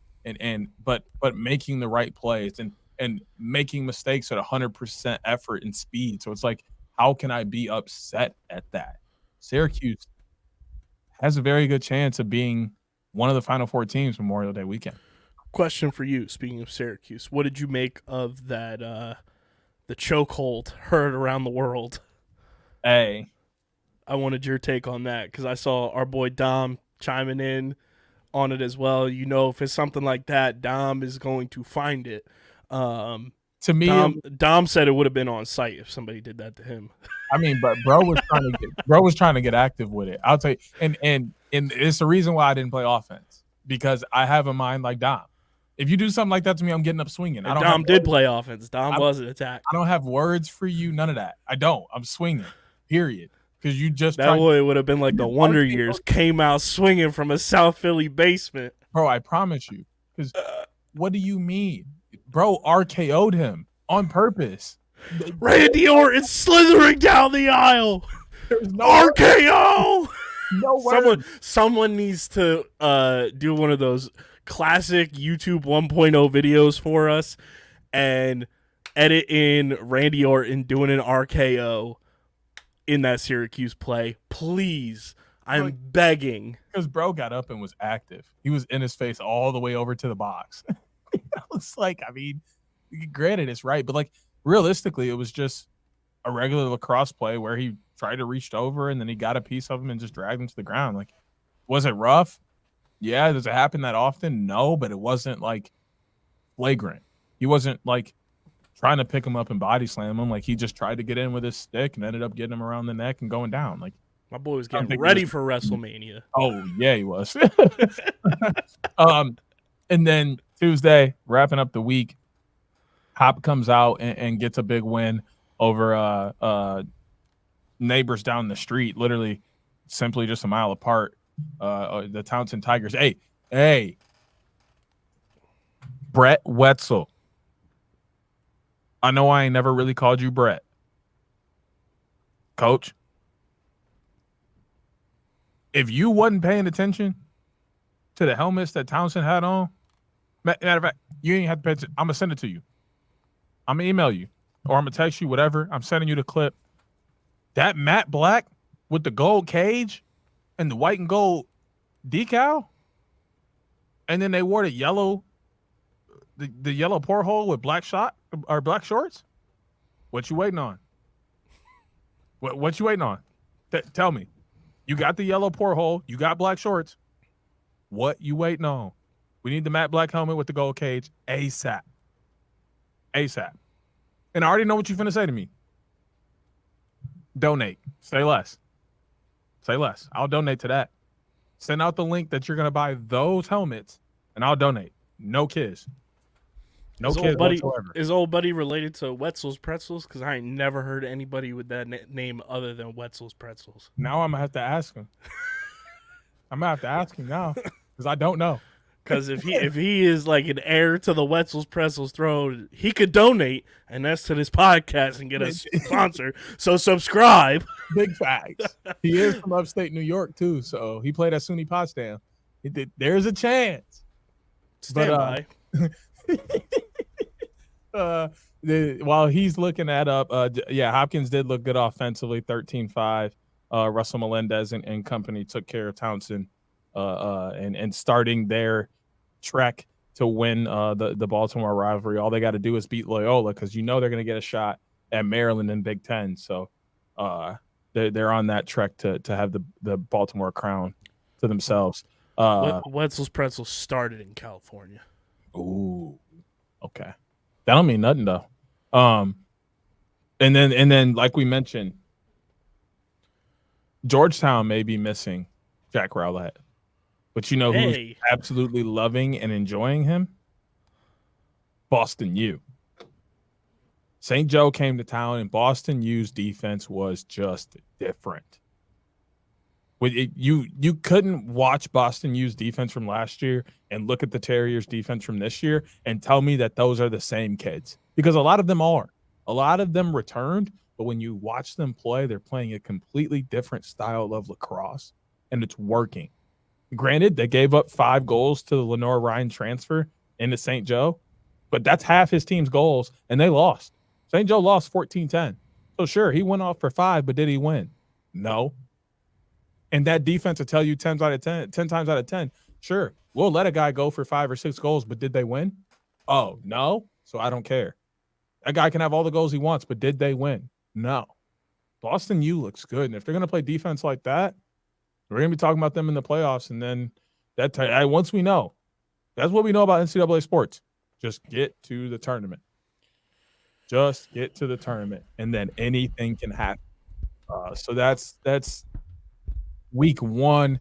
but making the right plays and making mistakes at 100% effort and speed. So it's like, how can I be upset at that? Syracuse has a very good chance of being one of the Final Four teams Memorial Day weekend. Question for you, speaking of Syracuse. What did you make of that the chokehold heard around the world? Hey. I wanted your take on that because I saw our boy Dom chiming in on it as well. You know, if it's something like that, Dom is going to find it. To me, Dom said it would have been on site if somebody did that to him. I mean, but bro was trying to get active with it. I'll tell you, and it's the reason why I didn't play offense because I have a mind like Dom. If you do something like that to me, I'm getting up swinging. Dom did play offense. Dom wasn't attacked. I don't have words for you. None of that. I don't. I'm swinging. Period. Because you just that boy would have been like the Wonder Years. Came out swinging from a South Philly basement. Bro, I promise you. Because what do you mean? Bro, RKO'd him on purpose. Randy Orton slithering down the aisle. There's no RKO. No way. Someone needs to do one of those classic YouTube 1.0 videos for us and edit in Randy Orton doing an RKO in that Syracuse play. Please. I'm begging. Because bro got up and was active. He was in his face all the way over to the box. I was like, I mean, granted, it's right, but like realistically, it was just a regular lacrosse play where he tried to reach over and then he got a piece of him and just dragged him to the ground. Like, was it rough? Yeah. Does it happen that often? No, but it wasn't like flagrant. He wasn't like trying to pick him up and body slam him. Like he just tried to get in with his stick and ended up getting him around the neck and going down. Like my boy was getting ready for WrestleMania. Oh yeah, he was. And then Tuesday, wrapping up the week, Hop comes out and gets a big win over neighbors down the street. Literally simply just a mile apart. The Townsend Tigers. Hey, Brett Wetzel. I know I ain't never really called you Brett. Coach, if you wasn't paying attention to the helmets that Townsend had on, matter of fact, you ain't have to pay attention. I'm going to send it to you. I'm going to email you or I'm going to text you, whatever. I'm sending you the clip. That matte black with the gold cage and the white and gold decal, and then they wore the yellow porthole with black shorts. What you waiting on? What you waiting on? Tell me. You got the yellow porthole. You got black shorts. What you waiting on? We need the matte black helmet with the gold cage ASAP. And I already know what you're finna say to me. Donate. Say less. I'll donate to that. Send out the link that you're going to buy those helmets, and I'll donate. No kids. No kids whatsoever. Is old buddy related to Wetzel's Pretzels? Because I ain't never heard anybody with that name other than Wetzel's Pretzels. Now I'm going to have to ask him. I'm going to have to ask him now because I don't know. Because if he is like an heir to the Wetzel's Pretzels throne, he could donate, and that's to this podcast and get a sponsor. So subscribe. Big facts. He is from upstate New York too, so he played at SUNY Potsdam. There's a chance. Stand by. While he's looking that up, Hopkins did look good offensively, 13-5. Russell Melendez and company took care of Townsend and starting their trek to win the Baltimore rivalry. All they got to do is beat Loyola because they're going to get a shot at Maryland in Big Ten. So they're on that trek to have the Baltimore crown to themselves. Wetzel's Pretzels started in California. Ooh, okay. That don't mean nothing though. And then like we mentioned, Georgetown may be missing Jack Rowlett. But who's absolutely loving and enjoying him? Boston U. St. Joe came to town, and Boston U's defense was just different. You couldn't watch Boston U's defense from last year and look at the Terriers' defense from this year and tell me that those are the same kids. Because a lot of them are. A lot of them returned, but when you watch them play, they're playing a completely different style of lacrosse, and it's working. Granted, they gave up 5 goals to the Lenore Ryan transfer into St. Joe, but that's half his team's goals, and they lost. St. Joe lost 14-10. So, sure, he went off for 5, but did he win? No. And that defense will tell you 10 times out of 10, sure, we'll let a guy go for 5 or 6 goals, but did they win? Oh, no? So I don't care. That guy can have all the goals he wants, but did they win? No. Boston U looks good, and if they're going to play defense like that, we're going to be talking about them in the playoffs, and then once we know, that's what we know about NCAA sports. Just get to the tournament. And then anything can happen. So that's week 1.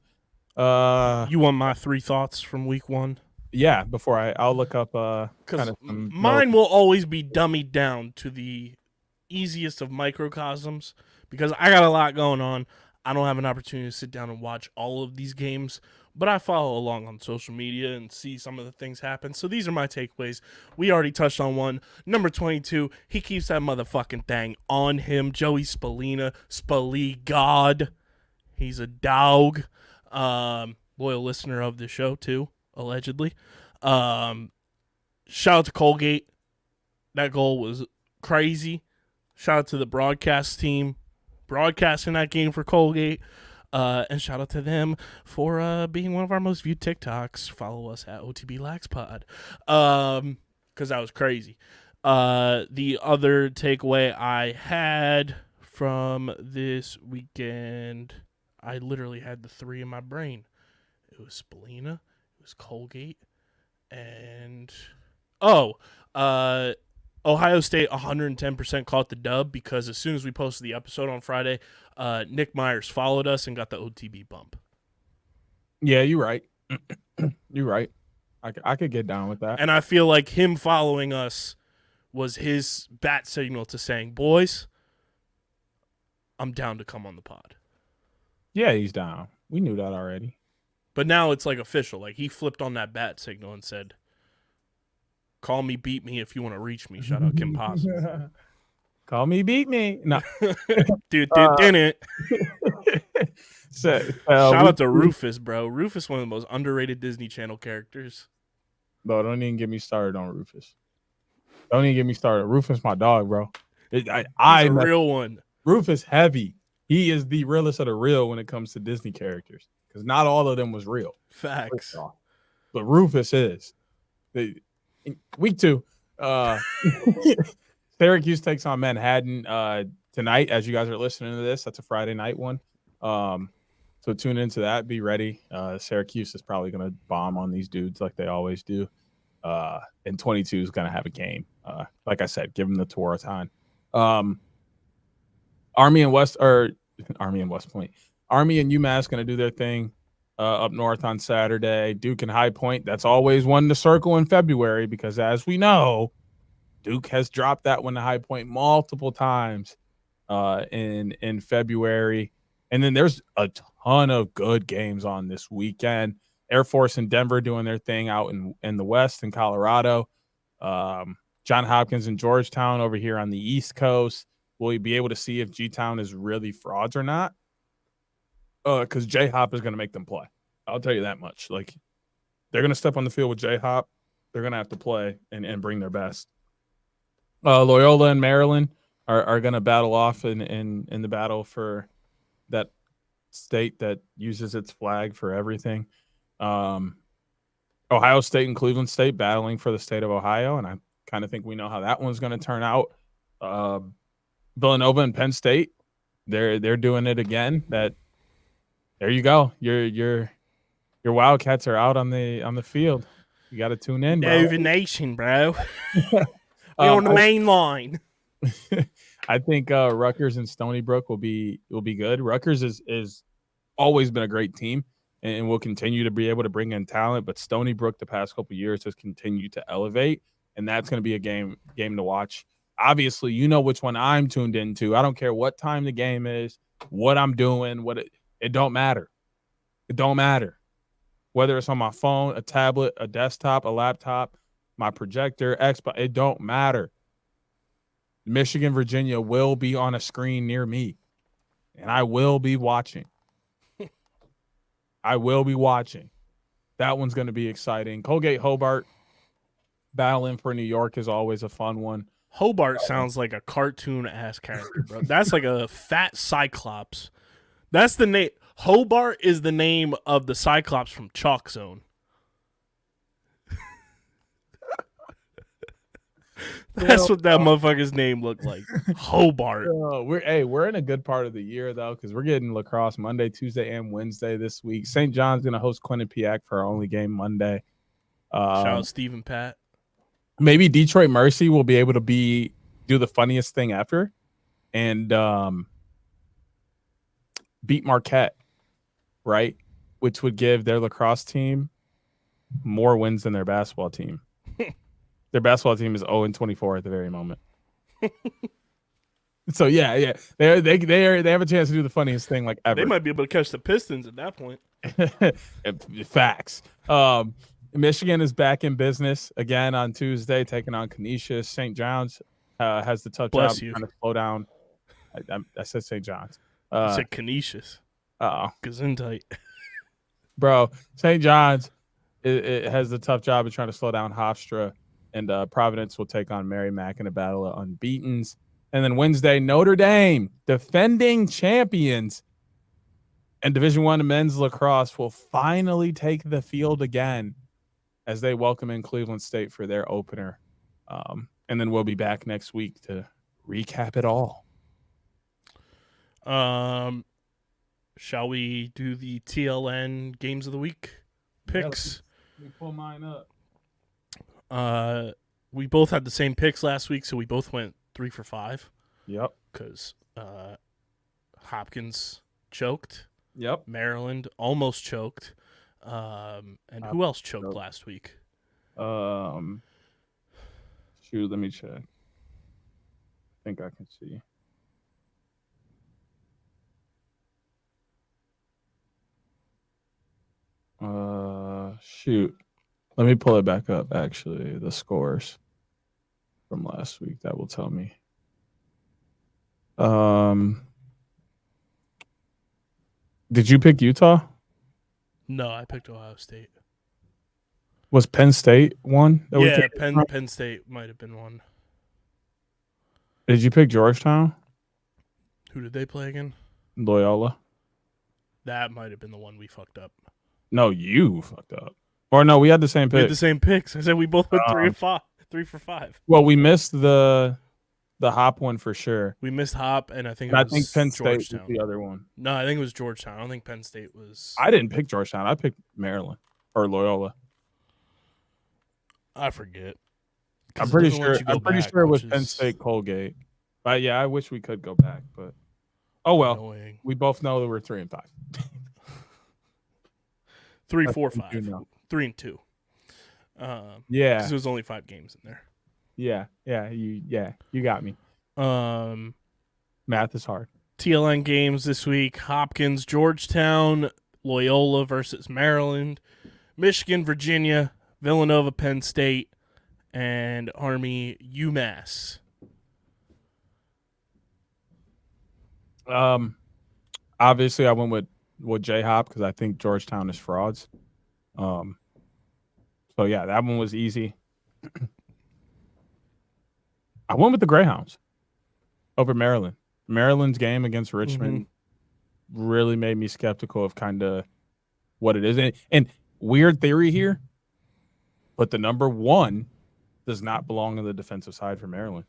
You want my 3 thoughts from week 1? Yeah, before I'll look up because mine will always be dummied down to the easiest of microcosms because I got a lot going on. I don't have an opportunity to sit down and watch all of these games, but I follow along on social media and see some of the things happen. So these are my takeaways. We already touched on one. Number 22, he keeps that motherfucking thing on him. Joey Spallina, God. He's a dog. Loyal listener of the show, too, allegedly. Shout out to Colgate. That goal was crazy. Shout out to the broadcast team broadcasting that game for Colgate. And shout out to them for being one of our most viewed TikToks. Follow us at OTBLaxPod. Because that was crazy. The other takeaway I had from this weekend, I literally had the 3 in my brain. It was Spallina, it was Colgate, and Ohio State 110% caught the dub because as soon as we posted the episode on Friday, Nick Myers followed us and got the OTB bump. Yeah, you're right. You're right. I could get down with that. And I feel like him following us was his bat signal to saying, boys, I'm down to come on the pod. Yeah, he's down. We knew that already. But now it's like official. Like he flipped on that bat signal and said, "Call me, beat me if you want to reach me." Shout out Kim Possible. Call me, beat me. No. Dude, Uh, it. so, Shout out to Rufus, bro. Rufus, one of the most underrated Disney Channel characters. Bro, don't even get me started on Rufus. Don't even get me started. Rufus, my dog, bro. He's a real one. Rufus heavy. He is the realest of the real when it comes to Disney characters, because not all of them was real. Facts. But Rufus is. Week 2, Syracuse takes on Manhattan tonight. As you guys are listening to this, that's a Friday night one. So tune into that. Be ready. Syracuse is probably going to bomb on these dudes like they always do. And 22 is going to have a game. Like I said, give them the Tewaaraton. Army and West Point. Army and UMass going to do their thing up north on Saturday. Duke and High Point. That's always one to circle in February because, as we know, Duke has dropped that one to High Point multiple times in February. And then there's a ton of good games on this weekend. Air Force and Denver doing their thing out in the West in Colorado. John Hopkins and Georgetown over here on the East Coast. Will you be able to see if G-Town is really frauds or not? Because J-Hop is going to make them play. I'll tell you that much. Like, they're going to step on the field with J-Hop. They're going to have to play and bring their best. Loyola and Maryland are going to battle off in the battle for that state that uses its flag for everything. Ohio State and Cleveland State battling for the state of Ohio, and I kind of think we know how that one's going to turn out. Villanova and Penn State, they're doing it again. There you go. Your Wildcats are out on the field. You got to tune in, bro. Nova Nation, bro. We're on the main line. I think Rutgers and Stony Brook will be good. Rutgers is always been a great team and will continue to be able to bring in talent, but Stony Brook the past couple of years has continued to elevate, and that's going to be a game to watch. Obviously, you know which one I'm tuned into. I don't care what time the game is, what I'm doing, it don't matter. It don't matter. Whether it's on my phone, a tablet, a desktop, a laptop, my projector, Xbox, it don't matter. Michigan, Virginia will be on a screen near me, and I will be watching. I will be watching. That one's going to be exciting. Colgate Hobart battling for New York is always a fun one. Hobart sounds like a cartoon-ass character, bro. That's like a fat Cyclops. That's the name. Hobart is the name of the Cyclops from Chalk Zone. That's what that motherfucker's name looked like. Hobart. We're in a good part of the year though, because we're getting lacrosse Monday, Tuesday, and Wednesday this week. St. John's gonna host Quinnipiac for our only game Monday. Shout out Steve and Pat. Maybe Detroit Mercy will be able to do the funniest thing ever and beat Marquette, right? Which would give their lacrosse team more wins than their basketball team. Their basketball team is 0-24 at the very moment. So yeah, they have a chance to do the funniest thing like ever. They might be able to catch the Pistons at that point. Facts. Michigan is back in business again on Tuesday, taking on Canisius. St. John's has the tough job trying to slow down. I said St. John's. You said Canisius. Gesundheit. Bro, St. John's it has the tough job of trying to slow down Hofstra, and Providence will take on Merrimack in a battle of unbeatens. And then Wednesday, Notre Dame, defending champions and Division I men's lacrosse, will finally take the field again as they welcome in Cleveland State for their opener. And then we'll be back next week to recap it all. Shall we do the TLN Games of the Week picks? Let me pull mine up. We both had the same picks last week, so we both went 3 for 5. Yep. Because Hopkins choked. Yep. Maryland almost choked. And who else choked last week? Shoot, let me check. I think I can see. Shoot. Let me pull it back up, actually, the scores from last week. That will tell me. Did you pick Utah? No, I picked Ohio State. Was Penn State one? Yeah, Penn State might have been one. Did you pick Georgetown? Who did they play again? Loyola. That might have been the one we fucked up. No, you fucked up. Or no, we had the same pick. We had the same picks. I said we both went 3 for 5. Well, we missed the Hop one for sure. We missed Hop, and I think Penn State Georgetown. was the other one. No, I think it was Georgetown. I don't think Penn State was. I didn't pick Georgetown. I picked Maryland or Loyola. I forget. I'm pretty sure it was Penn State Colgate. But yeah, I wish we could go back, but oh well. Annoying. We both know that we're 3 and 5. 3, 4, 5. 3 and 2. Yeah, because there's only 5 games in there. Yeah, you got me. Math is hard. TLN games this week: Hopkins, Georgetown, Loyola versus Maryland, Michigan, Virginia, Villanova, Penn State, and Army, UMass. Obviously, I went with J-Hop because I think Georgetown is frauds. So yeah, that one was easy. I went with the Greyhounds over Maryland. Maryland's game against Richmond really made me skeptical of kind of what it is. And weird theory here, but the number 1 does not belong on the defensive side for Maryland.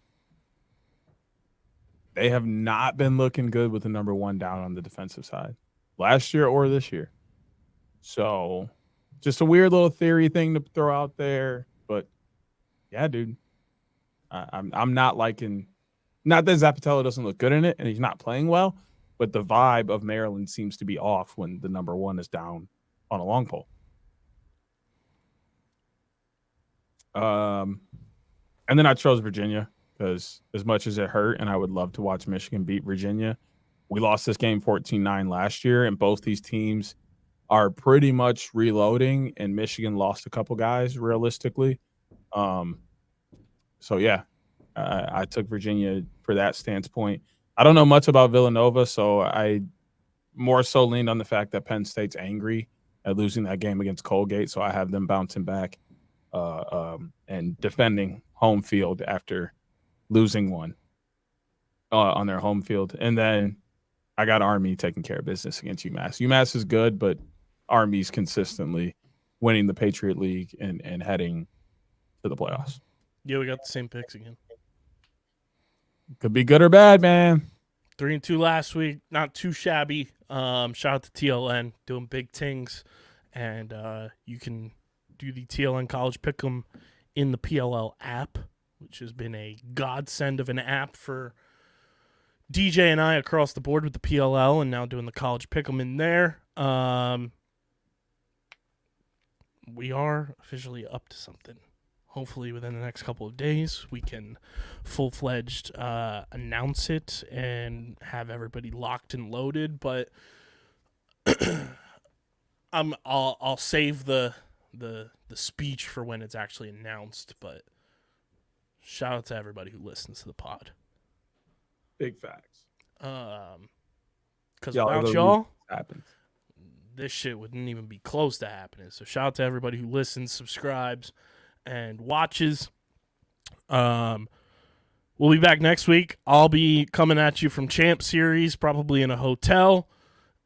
They have not been looking good with the number 1 down on the defensive side last year or this year. So just a weird little theory thing to throw out there. But yeah, dude, I'm not liking, not that Zappatello doesn't look good in it and he's not playing well, but the vibe of Maryland seems to be off when the number 1 is down on a long pole. And then I chose Virginia because as much as it hurt and I would love to watch Michigan beat Virginia, we lost this game 14-9 last year, and both these teams are pretty much reloading, and Michigan lost a couple guys realistically. So yeah, I took Virginia for that stance point. I don't know much about Villanova, so I more so leaned on the fact that Penn State's angry at losing that game against Colgate, so I have them bouncing back and defending home field after losing one on their home field. And then I got Army taking care of business against UMass. UMass is good, but Army's consistently winning the Patriot League and heading to the playoffs. Yeah, we got the same picks again. Could be good or bad, man. 3 and 2 last week, not too shabby. Shout out to TLN doing big things, and you can do the TLN College Pick'em in the PLL app, which has been a godsend of an app for DJ and I across the board with the PLL, and now doing the College Pick'em in there. We are officially up to something. Hopefully within the next couple of days, we can full-fledged announce it and have everybody locked and loaded. But I'll save the speech for when it's actually announced. But shout out to everybody who listens to the pod. Big facts. Because without y'all, this shit wouldn't even be close to happening. So shout out to everybody who listens, subscribes, and watches. We'll be back next week. I'll be coming at you from Champ Series, probably in a hotel,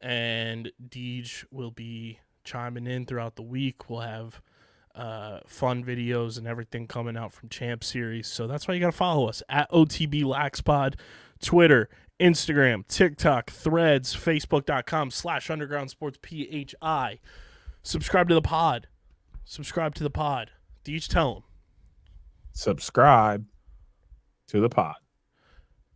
and Deej will be chiming in throughout the week. We'll have fun videos and everything coming out from Champ Series. So that's why you got to follow us at OTB Laxpod, Twitter, Instagram, TikTok, Threads, Facebook.com/UndergroundSportsPHI. Subscribe to the pod. Deej, tell them. Subscribe to the pod.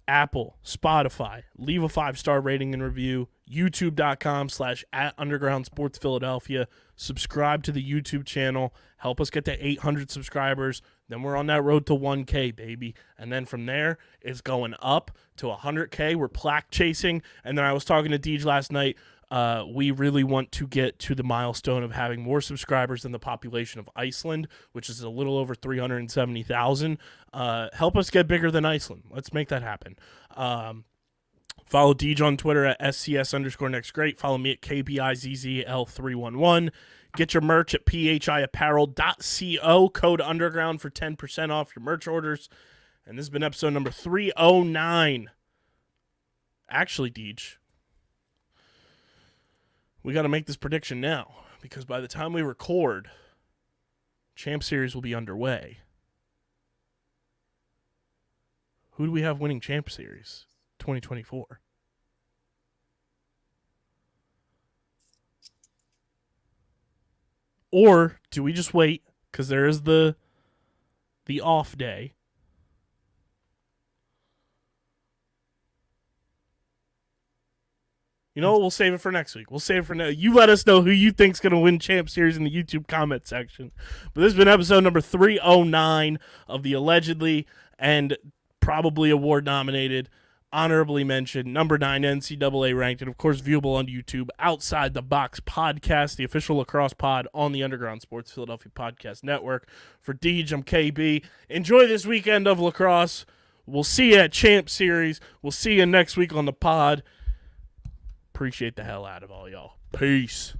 Apple, Spotify, leave a 5-star rating and review. YouTube.com/@UndergroundSportsPhiladelphia. Subscribe to the YouTube channel. Help us get to 800 subscribers. Then we're on that road to 1K, baby. And then from there, it's going up to 100K. We're plaque chasing. And then I was talking to Deej last night. We really want to get to the milestone of having more subscribers than the population of Iceland, which is a little over 370,000. Help us get bigger than Iceland. Let's make that happen. Follow Deej on Twitter at SCS_NextGreat. Follow me at KBIZZL311. Get your merch at phiapparel.co. Code underground for 10% off your merch orders. And this has been episode number 309. Actually, Deej, we got to make this prediction now, because by the time we record, Champ Series will be underway. Who do we have winning Champ Series 2024? Or do we just wait, because there is the off day? You know what? We'll save it for next week. We'll save it for now. You let us know who you think's going to win Champ Series in the YouTube comment section. But this has been episode number 309 of the allegedly and probably award-nominated, honorably mentioned, number 9 NCAA ranked, and of course viewable on YouTube, Outside the Box podcast, the official lacrosse pod on the Underground Sports Philadelphia Podcast Network. For Deej, I'm KB. Enjoy this weekend of lacrosse. We'll see you at Champ Series. We'll see you next week on the pod. Appreciate the hell out of all y'all. Peace.